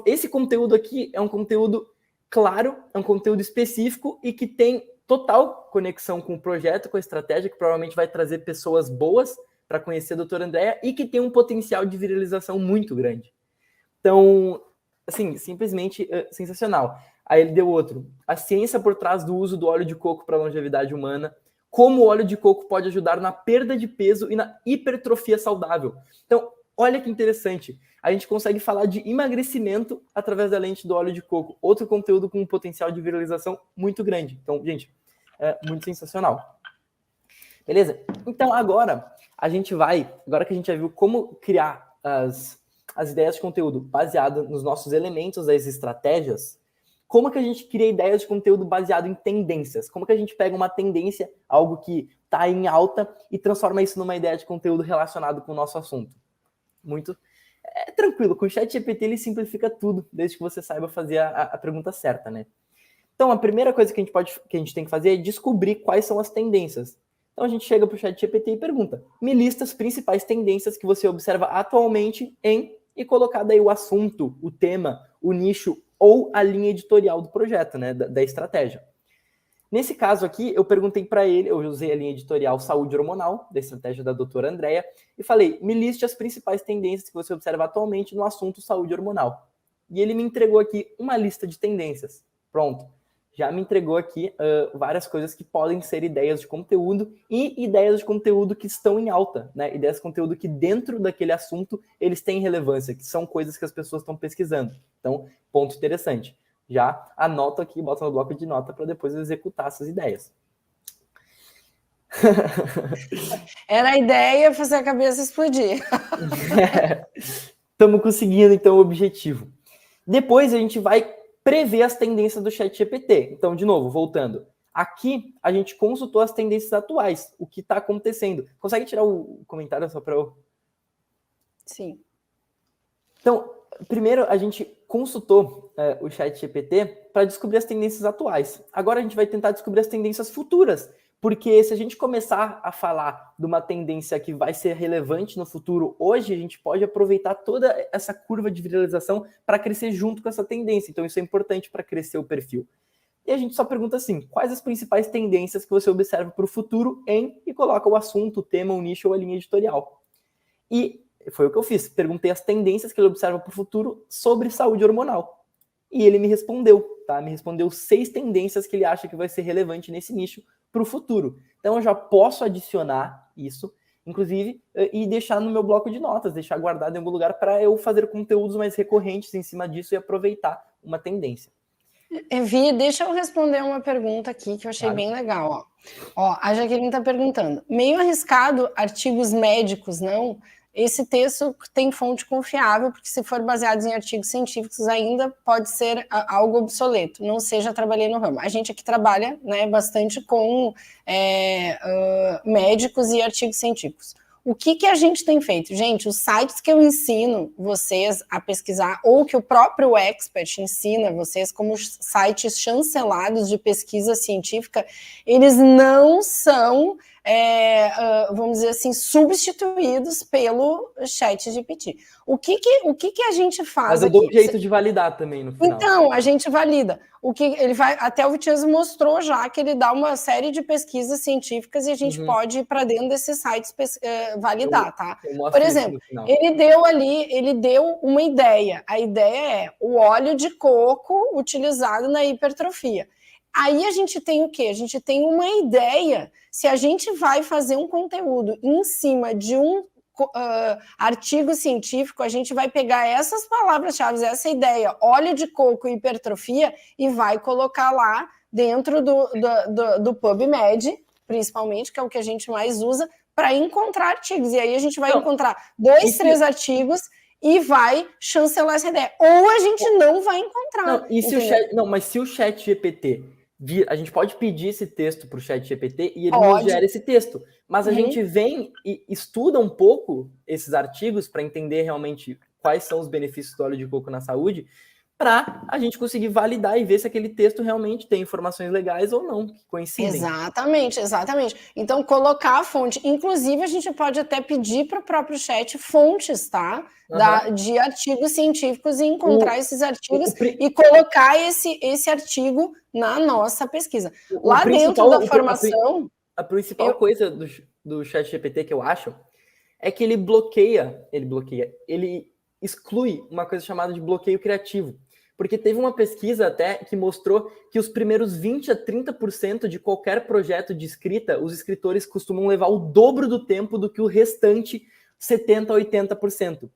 Esse conteúdo aqui é um conteúdo claro, é um conteúdo específico e que tem total conexão com o projeto, com a estratégia, que provavelmente vai trazer pessoas boas para conhecer a doutora Andrea e que tem um potencial de viralização muito grande. Então, assim, simplesmente sensacional. Aí ele deu outro. A ciência por trás do uso do óleo de coco para a longevidade humana. Como o óleo de coco pode ajudar na perda de peso e na hipertrofia saudável. Então, olha que interessante. A gente consegue falar de emagrecimento através da lente do óleo de coco. Outro conteúdo com um potencial de viralização muito grande. Então, gente, é muito sensacional. Beleza? Então, agora que a gente já viu como criar as ideias de conteúdo baseado nos nossos elementos, das estratégias, como que a gente cria ideias de conteúdo baseado em tendências? Como que a gente pega uma tendência, algo que está em alta, e transforma isso numa ideia de conteúdo relacionado com o nosso assunto? Muito tranquilo. Com o ChatGPT ele simplifica tudo, desde que você saiba fazer a pergunta certa, né? Então, a primeira coisa que a gente tem que fazer é descobrir quais são as tendências. Então, a gente chega para o ChatGPT e pergunta: me lista as principais tendências que você observa atualmente e colocar daí o assunto, o tema, o nicho ou a linha editorial do projeto, né, da estratégia. Nesse caso aqui, eu perguntei para ele, eu usei a linha editorial Saúde Hormonal, da estratégia da doutora Andrea, e falei, me liste as principais tendências que você observa atualmente no assunto saúde hormonal. E ele me entregou aqui uma lista de tendências. Pronto. Já me entregou aqui várias coisas que podem ser ideias de conteúdo e ideias de conteúdo que estão em alta, né? Ideias de conteúdo que dentro daquele assunto eles têm relevância, que são coisas que as pessoas estão pesquisando. Então, ponto interessante. Já anoto aqui, boto no bloco de nota para depois executar essas ideias. Era a ideia fazer a cabeça explodir. Estamos conseguindo, então, o objetivo. Depois a gente vai prever as tendências do ChatGPT. Então, de novo, voltando. Aqui, a gente consultou as tendências atuais, o que está acontecendo. Consegue tirar o comentário só para eu... Sim. Então, primeiro a gente consultou o ChatGPT para descobrir as tendências atuais. Agora a gente vai tentar descobrir as tendências futuras, porque se a gente começar a falar de uma tendência que vai ser relevante no futuro, hoje a gente pode aproveitar toda essa curva de viralização para crescer junto com essa tendência. Então isso é importante para crescer o perfil. E a gente só pergunta assim, quais as principais tendências que você observa para o futuro e coloca o assunto, o tema, o nicho ou a linha editorial. E foi o que eu fiz. Perguntei as tendências que ele observa para o futuro sobre saúde hormonal. E ele me respondeu, tá? Me respondeu 6 tendências que ele acha que vai ser relevante nesse nicho para o futuro. Então eu já posso adicionar isso, inclusive, e deixar no meu bloco de notas, deixar guardado em algum lugar para eu fazer conteúdos mais recorrentes em cima disso e aproveitar uma tendência. Vi, deixa eu responder uma pergunta aqui que eu achei bem legal. Ó, a Jaqueline está perguntando: meio arriscado artigos médicos, não? Esse texto tem fonte confiável, porque se for baseado em artigos científicos ainda pode ser algo obsoleto. Não seja, trabalhei no ramo. A gente aqui trabalha, né, bastante com médicos e artigos científicos. O que a gente tem feito? Gente, os sites que eu ensino vocês a pesquisar, ou que o próprio Expert ensina vocês como sites chancelados de pesquisa científica, eles não são, vamos dizer assim, substituídos pelo ChatGPT. O que a gente faz aqui? Mas eu dou um jeito de validar também no final. Então, a gente valida. O que ele vai, até o Vitiano mostrou já que ele dá uma série de pesquisas científicas e a gente pode ir para dentro desses sites validar, tá? Por exemplo, ele deu uma ideia. A ideia é o óleo de coco utilizado na hipertrofia. Aí a gente tem o quê? A gente tem uma ideia. Se a gente vai fazer um conteúdo em cima de um artigo científico, a gente vai pegar essas palavras-chave, essa ideia, óleo de coco e hipertrofia, e vai colocar lá dentro do PubMed, principalmente, que é o que a gente mais usa, para encontrar artigos. E aí a gente vai encontrar 2, 3 artigos e vai chancelar essa ideia. Ou a gente não vai encontrar. Mas se o ChatGPT a gente pode pedir esse texto para o ChatGPT e ele nos gera esse texto. Mas a gente vem e estuda um pouco esses artigos para entender realmente quais são os benefícios do óleo de coco na saúde, para a gente conseguir validar e ver se aquele texto realmente tem informações legais ou não, que coincidem. Exatamente. Então, colocar a fonte. Inclusive, a gente pode até pedir para o próprio chat fontes, tá? De artigos científicos e encontrar esses artigos e colocar esse artigo na nossa pesquisa. Lá dentro da formação... A principal coisa do ChatGPT que eu acho é que ele exclui uma coisa chamada de bloqueio criativo. Porque teve uma pesquisa até que mostrou que os primeiros 20 a 30% de qualquer projeto de escrita, os escritores costumam levar o dobro do tempo do que o restante 70 a 80%.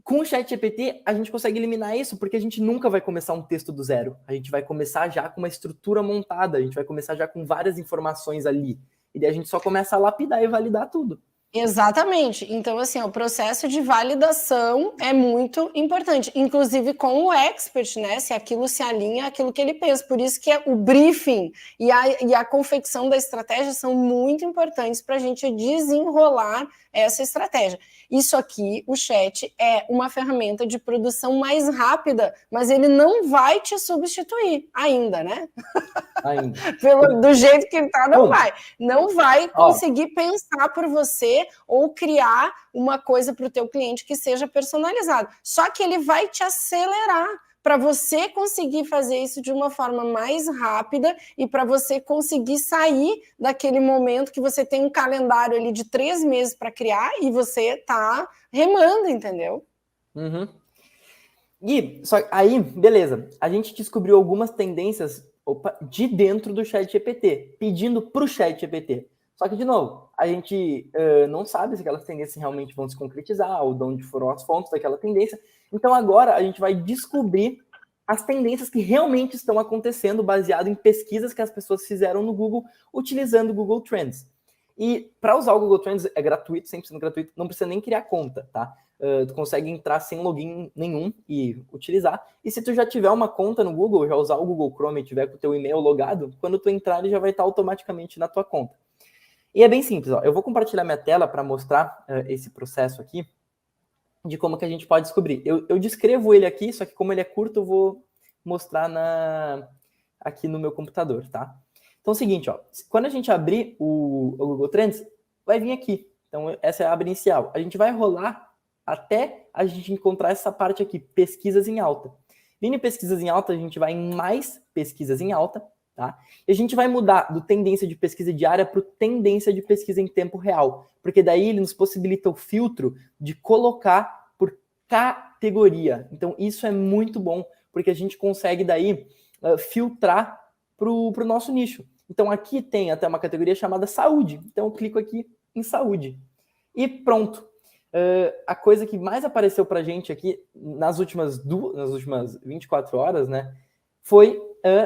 Com o ChatGPT, a gente consegue eliminar isso, porque a gente nunca vai começar um texto do zero. A gente vai começar já com uma estrutura montada, a gente vai começar já com várias informações ali. E daí a gente só começa a lapidar e validar tudo. Exatamente. Então, assim, o processo de validação é muito importante, inclusive com o expert, né? Se aquilo se alinha àquilo que ele pensa. Por isso que o briefing e a confecção da estratégia são muito importantes para a gente desenrolar essa estratégia. Isso aqui, o chat, é uma ferramenta de produção mais rápida, mas ele não vai te substituir ainda, né? Ainda. Do jeito que ele tá, não vai conseguir pensar por você ou criar uma coisa para o teu cliente que seja personalizado. Só que ele vai te acelerar para você conseguir fazer isso de uma forma mais rápida e para você conseguir sair daquele momento que você tem um calendário ali de 3 meses para criar e você tá remando, entendeu? E aí, beleza, a gente descobriu algumas tendências de dentro do ChatGPT, pedindo para o ChatGPT. Só que, de novo, a gente não sabe se aquelas tendências realmente vão se concretizar ou de onde foram as fontes daquela tendência. Então, agora, a gente vai descobrir as tendências que realmente estão acontecendo baseado em pesquisas que as pessoas fizeram no Google utilizando o Google Trends. E para usar o Google Trends é gratuito, 100% gratuito, não precisa nem criar conta, tá? Tu consegue entrar sem login nenhum e utilizar. E se tu já tiver uma conta no Google, já usar o Google Chrome e tiver com o teu e-mail logado, quando tu entrar ele já vai estar automaticamente na tua conta. E é bem simples, ó. Eu vou compartilhar minha tela para mostrar esse processo aqui de como que a gente pode descobrir. Eu descrevo ele aqui, só que como ele é curto, eu vou mostrar aqui no meu computador, tá? Então é o seguinte, ó. Quando a gente abrir o Google Trends, vai vir aqui. Então essa é a aba inicial. A gente vai rolar até a gente encontrar essa parte aqui, pesquisas em alta. Vindo em pesquisas em alta, a gente vai em mais pesquisas em alta, tá? E a gente vai mudar do tendência de pesquisa diária para o tendência de pesquisa em tempo real, porque daí ele nos possibilita o filtro de colocar por categoria. Então isso é muito bom, porque a gente consegue daí filtrar para o nosso nicho. Então aqui tem até uma categoria chamada saúde. Então eu clico aqui em saúde. E pronto. A coisa que mais apareceu para a gente aqui nas últimas 24 horas, né? foi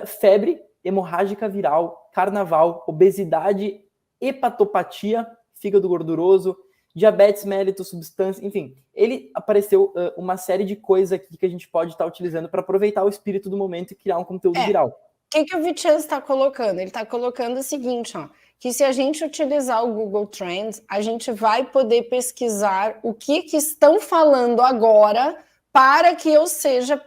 febre hemorrágica viral, carnaval, obesidade, hepatopatia, fígado gorduroso, diabetes mellitus, substância, enfim. Ele apareceu uma série de coisas aqui que a gente pode estar utilizando para aproveitar o espírito do momento e criar um conteúdo viral. O que o Vicenzo está colocando? Ele está colocando o seguinte, ó, que se a gente utilizar o Google Trends, a gente vai poder pesquisar o que estão falando agora para que eu seja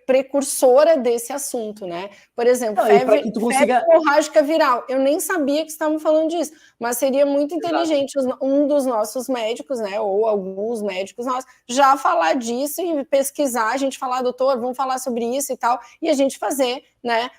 precursora desse assunto, né? Por exemplo, febre hemorrágica viral. Eu nem sabia que estavam falando disso, mas seria muito inteligente um dos nossos médicos, né, ou alguns médicos nossos, já falar disso e pesquisar, a gente falar, doutor, vamos falar sobre isso e tal, e a gente fazer, né,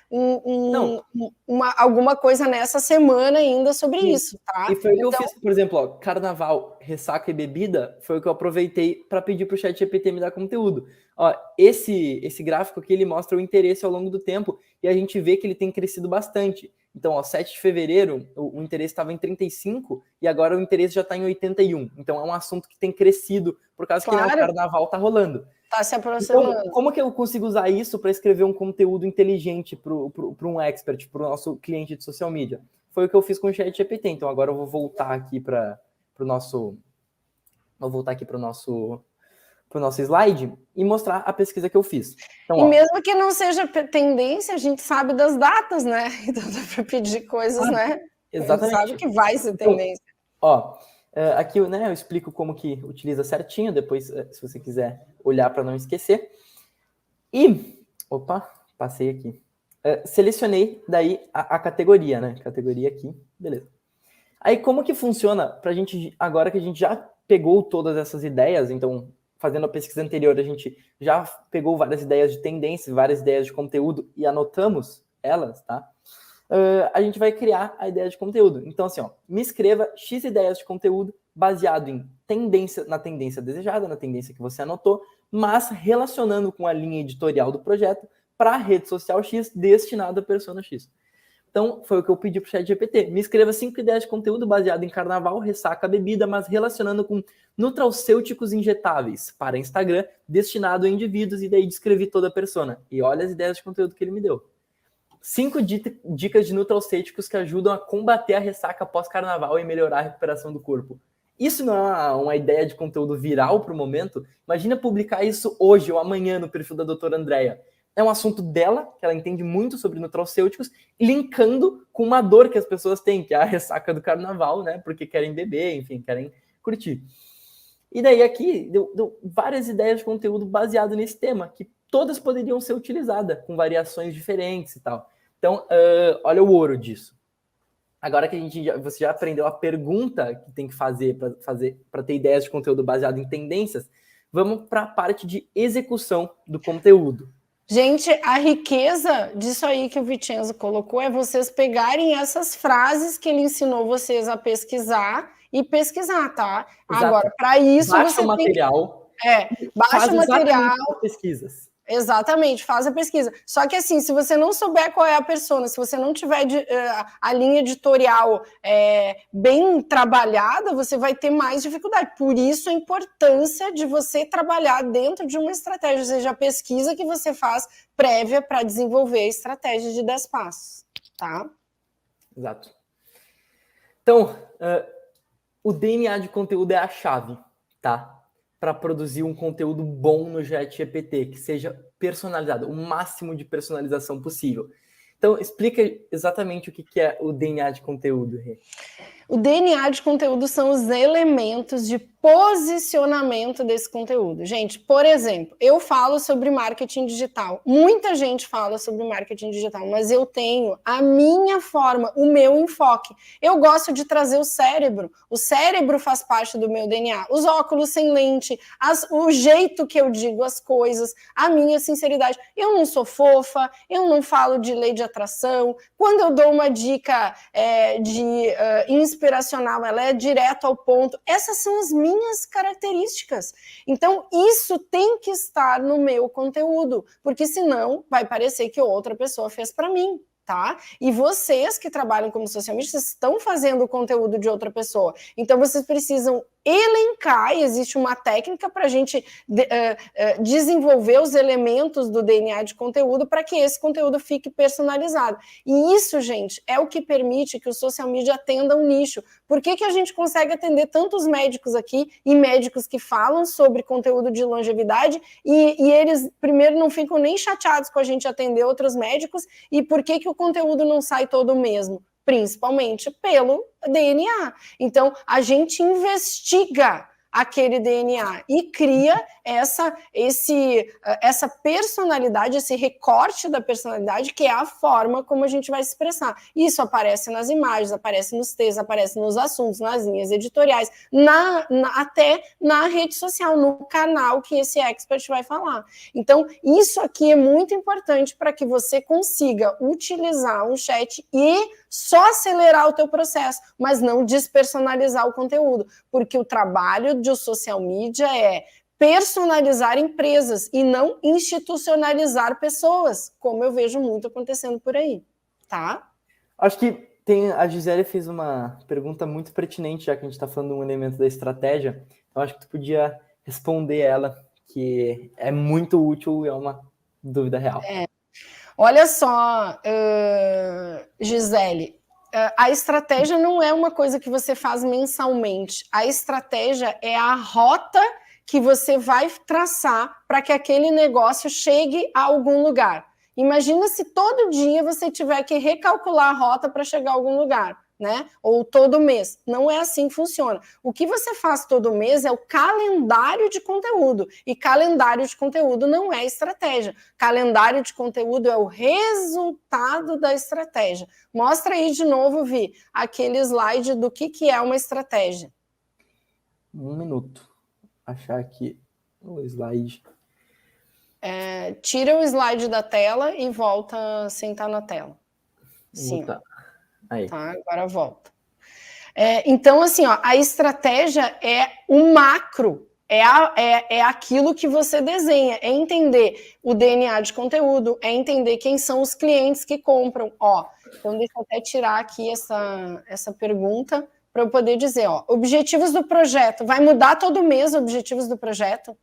alguma coisa nessa semana ainda sobre isso, tá? E foi o que eu fiz, por exemplo, ó, carnaval, ressaca e bebida, foi o que eu aproveitei para pedir para o ChatGPT me dar conteúdo. Ó, esse gráfico aqui, ele mostra o interesse ao longo do tempo, e a gente vê que ele tem crescido bastante. Então, ó, 7 de fevereiro, o interesse estava em 35, e agora o interesse já está em 81. Então, é um assunto que tem crescido, por causa que o carnaval está rolando. Está se aproximando. Então, como que eu consigo usar isso para escrever um conteúdo inteligente para um expert, para o nosso cliente de social media? Foi o que eu fiz com o ChatGPT. Então, agora eu vou voltar aqui para o nosso... Vou voltar aqui para o nosso slide e mostrar a pesquisa que eu fiz. Então, e mesmo que não seja tendência, a gente sabe das datas, né? Então dá para pedir coisas, né? Exatamente. A gente sabe que vai ser tendência. Então, ó, aqui, né, eu explico como que utiliza certinho, depois, se você quiser olhar para não esquecer. E, opa, passei aqui. Selecionei daí a categoria, né? Categoria aqui, beleza. Aí, como que funciona pra gente, agora que a gente já pegou todas essas ideias, então, fazendo a pesquisa anterior, a gente já pegou várias ideias de tendência, várias ideias de conteúdo e anotamos elas, tá? A gente vai criar a ideia de conteúdo. Então, assim, ó, me escreva X ideias de conteúdo baseado em na tendência desejada, na tendência que você anotou, mas relacionando com a linha editorial do projeto para a rede social X destinada à persona X. Então, foi o que eu pedi para o ChatGPT. Me escreva 5 ideias de conteúdo baseado em carnaval, ressaca, bebida, mas relacionando com nutracêuticos injetáveis para Instagram, destinado a indivíduos, e daí descrevi toda a persona. E olha as ideias de conteúdo que ele me deu. 5 dicas de nutracêuticos que ajudam a combater a ressaca pós-carnaval e melhorar a recuperação do corpo. Isso não é uma ideia de conteúdo viral para o momento? Imagina publicar isso hoje ou amanhã no perfil da doutora Andrea. É um assunto dela, que ela entende muito sobre nutracêuticos, linkando com uma dor que as pessoas têm, que é a ressaca do carnaval, né? Porque querem beber, enfim, querem curtir. E daí aqui deu várias ideias de conteúdo baseado nesse tema, que todas poderiam ser utilizadas, com variações diferentes e tal. Então, olha o ouro disso. Agora que você já aprendeu a pergunta que tem que fazer para ter ideias de conteúdo baseado em tendências, vamos para a parte de execução do conteúdo. Gente, a riqueza disso aí que o Vicenzo colocou é vocês pegarem essas frases que ele ensinou vocês a pesquisar e pesquisar, tá? Exato. Agora, para isso baixa você o material. Baixa o material. Pesquisas. Exatamente, faz a pesquisa. Só que assim, se você não souber qual é a persona, se você não tiver a linha editorial bem trabalhada, você vai ter mais dificuldade. Por isso a importância de você trabalhar dentro de uma estratégia, ou seja, a pesquisa que você faz prévia para desenvolver a estratégia de 10 passos, tá? Exato. Então, o DNA de conteúdo é a chave, tá? Para produzir um conteúdo bom no ChatGPT, que seja personalizado, o máximo de personalização possível. Então, explica exatamente o que é o DNA de conteúdo, Rê. O DNA de conteúdo são os elementos de posicionamento desse conteúdo. Gente, por exemplo, eu falo sobre marketing digital. Muita gente fala sobre marketing digital, mas eu tenho a minha forma, o meu enfoque. Eu gosto de trazer o cérebro. O cérebro faz parte do meu DNA. Os óculos sem lente, o jeito que eu digo as coisas, a minha sinceridade. Eu não sou fofa, eu não falo de lei de atração. Quando eu dou uma dica inspiracional, ela é direto ao ponto. Essas são as minhas características. Então, isso tem que estar no meu conteúdo, porque senão vai parecer que outra pessoa fez para mim, tá? E vocês que trabalham como social media, vocês estão fazendo o conteúdo de outra pessoa. Então, vocês precisam elencar, e existe uma técnica para a gente desenvolver os elementos do DNA de conteúdo para que esse conteúdo fique personalizado. E isso, gente, é o que permite que o social media atenda um nicho. Por que a gente consegue atender tantos médicos aqui e médicos que falam sobre conteúdo de longevidade e eles, primeiro, não ficam nem chateados com a gente atender outros médicos, e por que o conteúdo não sai todo o mesmo? Principalmente pelo DNA. Então, a gente investiga aquele DNA e cria essa personalidade, esse recorte da personalidade, que é a forma como a gente vai se expressar. Isso aparece nas imagens, aparece nos textos, aparece nos assuntos, nas linhas editoriais, até na rede social, no canal que esse expert vai falar. Então, isso aqui é muito importante para que você consiga utilizar um chat e só acelerar o teu processo, mas não despersonalizar o conteúdo, porque o trabalho de social media é personalizar empresas e não institucionalizar pessoas, como eu vejo muito acontecendo por aí, tá? Acho que a Gisele fez uma pergunta muito pertinente, já que a gente está falando de um elemento da estratégia, então acho que tu podia responder ela, que é muito útil e é uma dúvida real. Olha só, Gisele, a estratégia não é uma coisa que você faz mensalmente. A estratégia é a rota que você vai traçar para que aquele negócio chegue a algum lugar. Imagina se todo dia você tiver que recalcular a rota para chegar a algum lugar, né? Ou todo mês. Não é assim que funciona. O que você faz todo mês é o calendário de conteúdo. E calendário de conteúdo não é estratégia. Calendário de conteúdo é o resultado da estratégia. Mostra aí de novo, Vi, aquele slide do que é uma estratégia. 1 minuto. Achar aqui o slide. Tira o slide da tela e volta a sentar na tela. Sim. Aí. Tá, agora volta. Então, assim, ó, a estratégia é o macro, é aquilo que você desenha, é entender o DNA de conteúdo, é entender quem são os clientes que compram. Ó, então, deixa eu até tirar aqui essa pergunta para eu poder dizer, ó, objetivos do projeto. Vai mudar todo mês os objetivos do projeto?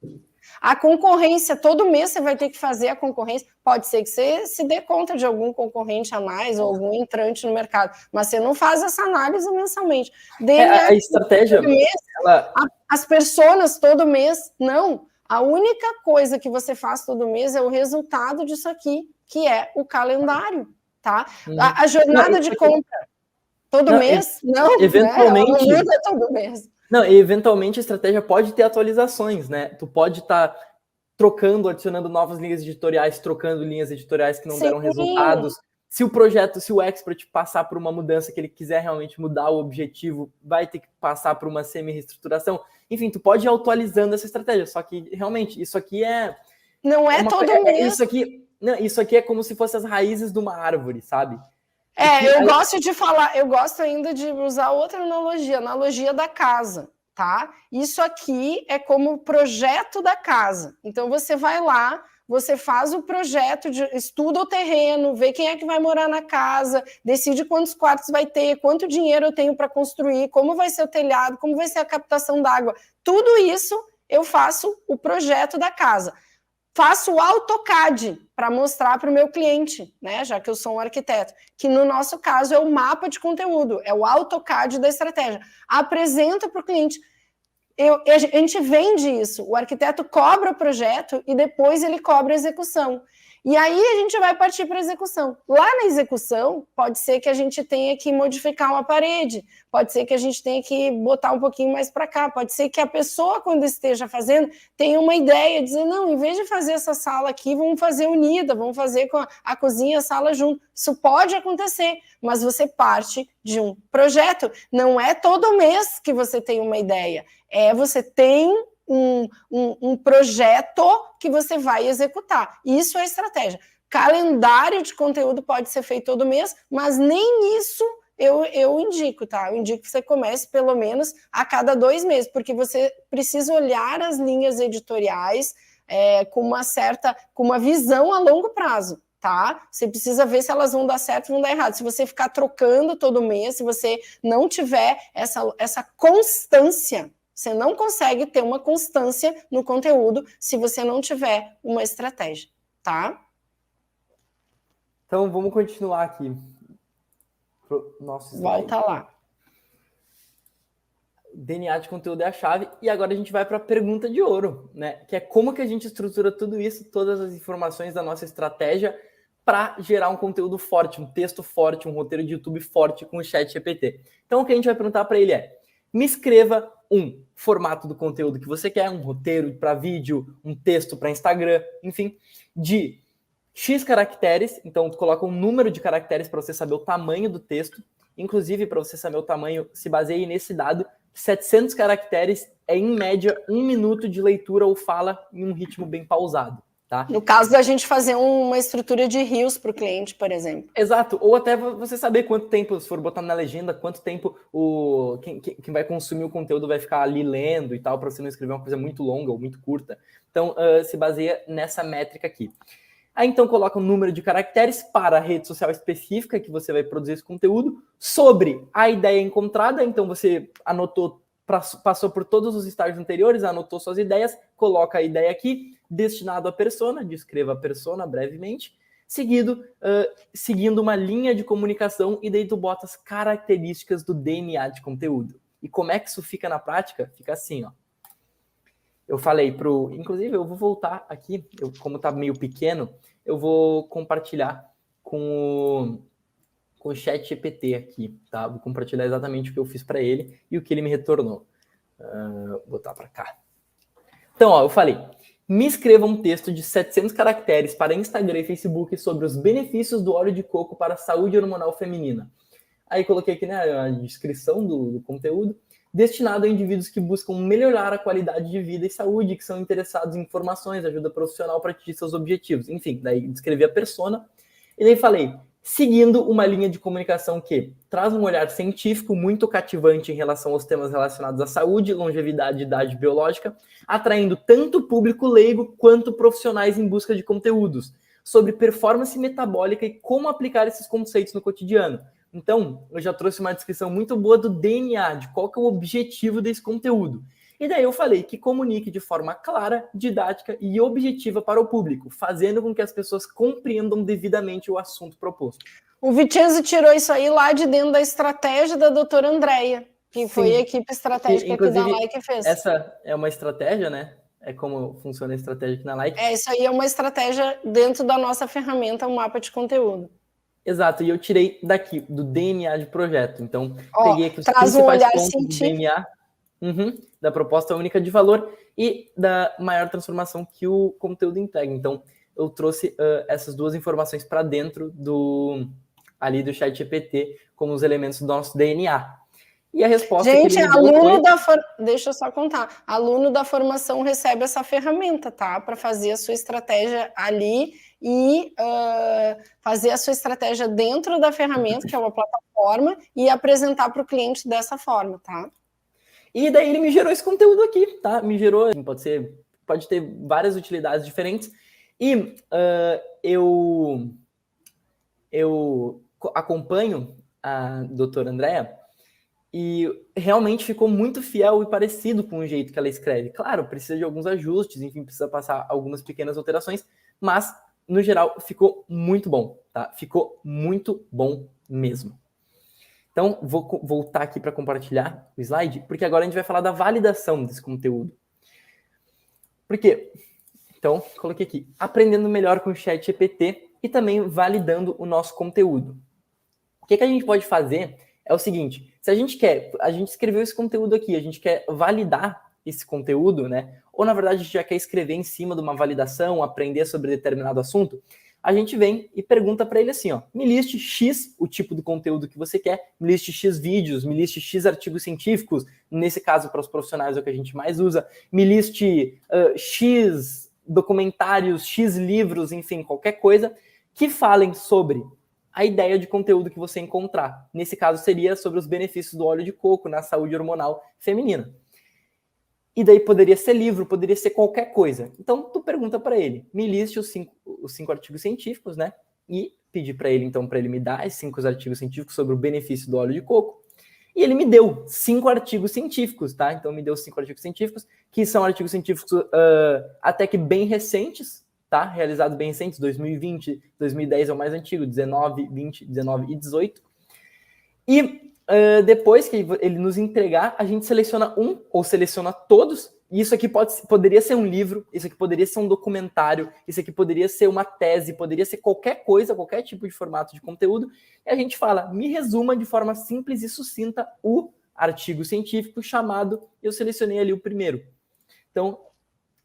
A concorrência, todo mês você vai ter que fazer a concorrência. Pode ser que você se dê conta de algum concorrente a mais ou algum entrante no mercado, mas você não faz essa análise mensalmente. A estratégia... Mês, as pessoas todo mês, não. A única coisa que você faz todo mês é o resultado disso aqui, que é o calendário, tá? A jornada de compra, todo mês? Não, eventualmente... Não muda todo mês. Não, e eventualmente a estratégia pode ter atualizações, né? Tu pode estar trocando, adicionando novas linhas editoriais, trocando linhas editoriais que não deram resultados. Se o expert passar por uma mudança que ele quiser realmente mudar o objetivo, vai ter que passar por uma semi-reestruturação. Enfim, tu pode ir atualizando essa estratégia, só que realmente isso aqui não é todo mês. Isso aqui é como se fossem as raízes de uma árvore, sabe? Eu gosto ainda de usar outra analogia da casa, tá? Isso aqui é como o projeto da casa. Então, você vai lá, você faz o projeto, estuda o terreno, vê quem é que vai morar na casa, decide quantos quartos vai ter, quanto dinheiro eu tenho para construir, como vai ser o telhado, como vai ser a captação d'água. Tudo isso eu faço o projeto da casa. Faço o AutoCAD para mostrar para o meu cliente, né? Já que eu sou um arquiteto, que no nosso caso é o mapa de conteúdo, é o AutoCAD da estratégia. Apresento para o cliente. A gente vende isso. O arquiteto cobra o projeto e depois ele cobra a execução. E aí a gente vai partir para a execução. Lá na execução, pode ser que a gente tenha que modificar uma parede, pode ser que a gente tenha que botar um pouquinho mais para cá, pode ser que a pessoa, quando esteja fazendo, tenha uma ideia, dizer, não, em vez de fazer essa sala aqui, vamos fazer unida, vamos fazer com a cozinha e a sala junto. Isso pode acontecer, mas você parte de um projeto. Não é todo mês que você tem uma ideia, você tem um projeto que você vai executar. Isso é estratégia. Calendário de conteúdo pode ser feito todo mês, mas nem isso eu indico, tá? Eu indico que você comece pelo menos a cada 2 meses, porque você precisa olhar as linhas editoriais com uma visão a longo prazo. Tá? Você precisa ver se elas vão dar certo ou vão dar errado. Se você ficar trocando todo mês, se você não tiver essa constância, Você não consegue ter uma constância no conteúdo se você não tiver uma estratégia, tá? Então, vamos continuar aqui. Pro nosso slide. Volta lá. DNA de conteúdo é a chave. E agora a gente vai para a pergunta de ouro, né? Que é como que a gente estrutura tudo isso, todas as informações da nossa estratégia para gerar um conteúdo forte, um texto forte, um roteiro de YouTube forte com o ChatGPT. Então, o que a gente vai perguntar para ele é: me escreva um formato do conteúdo que você quer, um roteiro para vídeo, um texto para Instagram, enfim, de X caracteres. Então, tu coloca um número de caracteres para você saber o tamanho do texto. Inclusive, para você saber o tamanho, se baseie nesse dado. 700 caracteres é, em média, 1 minuto de leitura ou fala em um ritmo bem pausado, tá? No caso da gente fazer uma estrutura de rios para o cliente, por exemplo. Exato, ou até você saber quanto tempo, se for botar na legenda, quanto tempo quem vai consumir o conteúdo vai ficar ali lendo e tal, para você não escrever uma coisa muito longa ou muito curta. Então, se baseia nessa métrica aqui. Aí, então, coloca um número de caracteres para a rede social específica que você vai produzir esse conteúdo, sobre a ideia encontrada. Então, você anotou, passou por todos os estágios anteriores, anotou suas ideias, coloca a ideia aqui, destinado à persona, descreva a persona brevemente, seguindo uma linha de comunicação, e daí tu bota as características do DNA de conteúdo. E como é que isso fica na prática? Fica assim, ó. Eu falei inclusive, eu vou voltar aqui, como tá meio pequeno, eu vou compartilhar com o ChatGPT aqui, tá? Vou compartilhar exatamente o que eu fiz para ele e o que ele me retornou. Vou botar para cá. Então, ó, eu falei: me escreva um texto de 700 caracteres para Instagram e Facebook sobre os benefícios do óleo de coco para a saúde hormonal feminina. Aí coloquei aqui, né, a descrição do conteúdo, destinado a indivíduos que buscam melhorar a qualidade de vida e saúde, que são interessados em informações, ajuda profissional para atingir seus objetivos. Enfim, daí descrevi a persona. E daí falei: seguindo uma linha de comunicação que traz um olhar científico muito cativante em relação aos temas relacionados à saúde, longevidade e idade biológica, atraindo tanto o público leigo quanto profissionais em busca de conteúdos sobre performance metabólica e como aplicar esses conceitos no cotidiano. Então, eu já trouxe uma descrição muito boa do DNA, de qual que é o objetivo desse conteúdo. E daí eu falei que comunique de forma clara, didática e objetiva para o público, fazendo com que as pessoas compreendam devidamente o assunto proposto. O Vicenzo tirou isso aí lá de dentro da estratégia da doutora Andréia, que foi a equipe estratégica aqui da Like que fez. Essa é uma estratégia, né? É como funciona a estratégia aqui na Like. Isso aí é uma estratégia dentro da nossa ferramenta, um mapa de conteúdo. Exato, e eu tirei daqui, do DNA de projeto. Então, peguei aqui os principais pontos do DNA, da proposta única de valor e da maior transformação que o conteúdo entrega. Então, eu trouxe essas duas informações para dentro do ChatGPT como os elementos do nosso DNA. E a resposta Gente, que ele me deu foi... deixa eu só contar. Aluno da formação recebe essa ferramenta, tá? Para fazer a sua estratégia ali e fazer a sua estratégia dentro da ferramenta, que é uma plataforma, e apresentar para o cliente dessa forma, tá? E daí ele me gerou esse conteúdo aqui, tá? Me gerou, pode ter várias utilidades diferentes. E eu acompanho a doutora Andréia e realmente ficou muito fiel e parecido com o jeito que ela escreve. Claro, precisa de alguns ajustes, enfim, precisa passar algumas pequenas alterações, mas, no geral, ficou muito bom, tá? Ficou muito bom mesmo. Então, vou voltar aqui para compartilhar o slide, porque agora a gente vai falar da validação desse conteúdo. Por quê? Então, coloquei aqui: aprendendo melhor com o ChatGPT e também validando o nosso conteúdo. O que a gente pode fazer é o seguinte: se a gente escreveu esse conteúdo aqui, a gente quer validar esse conteúdo, né? Ou, na verdade, a gente já quer escrever em cima de uma validação, aprender sobre determinado assunto, a gente vem e pergunta para ele assim, ó: me liste X, o tipo do conteúdo que você quer, me liste X vídeos, me liste X artigos científicos, nesse caso para os profissionais é o que a gente mais usa, me liste X documentários, X livros, enfim, qualquer coisa que falem sobre a ideia de conteúdo que você encontrar. Nesse caso seria sobre os benefícios do óleo de coco na saúde hormonal feminina. E daí poderia ser livro, poderia ser qualquer coisa. Então, tu pergunta para ele: me liste os cinco artigos científicos, né? E pedir para ele, então, para ele me dar esses 5 artigos científicos sobre o benefício do óleo de coco. E ele me deu 5 artigos científicos, tá? Então me deu 5 artigos científicos, que são artigos científicos até que bem recentes, tá? Realizados bem recentes, 2020, 2010 é o mais antigo, 19, 20, 19 e 18. E depois que ele nos entregar, a gente seleciona um ou seleciona todos. E isso aqui poderia ser um livro, isso aqui poderia ser um documentário, isso aqui poderia ser uma tese, poderia ser qualquer coisa, qualquer tipo de formato de conteúdo. E a gente fala, me resuma de forma simples e sucinta o artigo científico chamado, eu selecionei ali o primeiro. Então,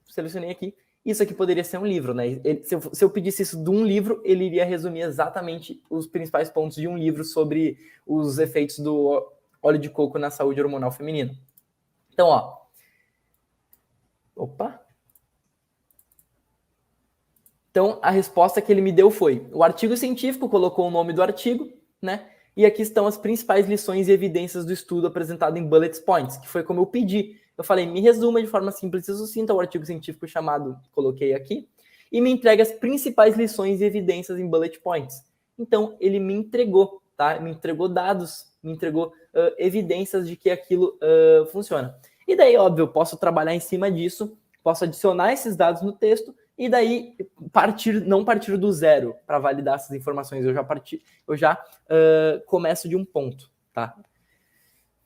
selecionei aqui. Isso aqui poderia ser um livro, né? Se eu pedisse isso de um livro, ele iria resumir exatamente os principais pontos de um livro sobre os efeitos do óleo de coco na saúde hormonal feminina. Então, ó. Opa! Então, a resposta que ele me deu foi, o artigo científico colocou o nome do artigo, né? E aqui estão as principais lições e evidências do estudo apresentado em bullet points, que foi como eu pedi. Eu falei, me resuma de forma simples e sucinta o artigo científico chamado, coloquei aqui, e me entrega as principais lições e evidências em bullet points. Então, ele me entregou, tá? Me entregou dados, me entregou evidências de que aquilo funciona. E daí, óbvio, eu posso trabalhar em cima disso, posso adicionar esses dados no texto, e daí não partir do zero para validar essas informações. Eu já começo de um ponto, tá?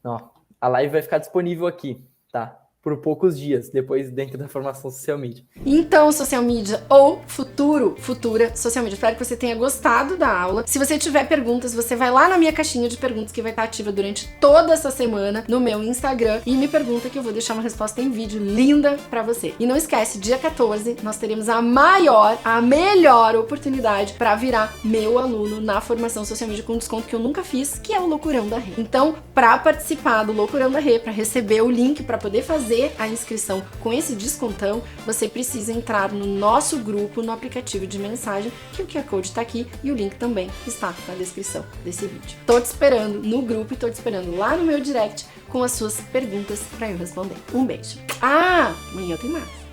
Ó, a live vai ficar disponível aqui, tá? Por poucos dias, depois dentro da formação social media. Então, social media ou futura social media. Espero que você tenha gostado da aula. Se você tiver perguntas, você vai lá na minha caixinha de perguntas que vai estar ativa durante toda essa semana no meu Instagram e me pergunta que eu vou deixar uma resposta em vídeo linda pra você. E não esquece, dia 14, nós teremos a melhor oportunidade pra virar meu aluno na formação social media com desconto que eu nunca fiz, que é o Loucurão da Rê. Então, pra participar do Loucurão da Rê, pra receber o link pra poder fazer a inscrição com esse descontão, você precisa entrar no nosso grupo no aplicativo de mensagem, que o QR Code tá aqui e o link também está na descrição desse vídeo. Tô te esperando no grupo e tô te esperando lá no meu direct com as suas perguntas para eu responder. Um beijo. Amanhã tem mais.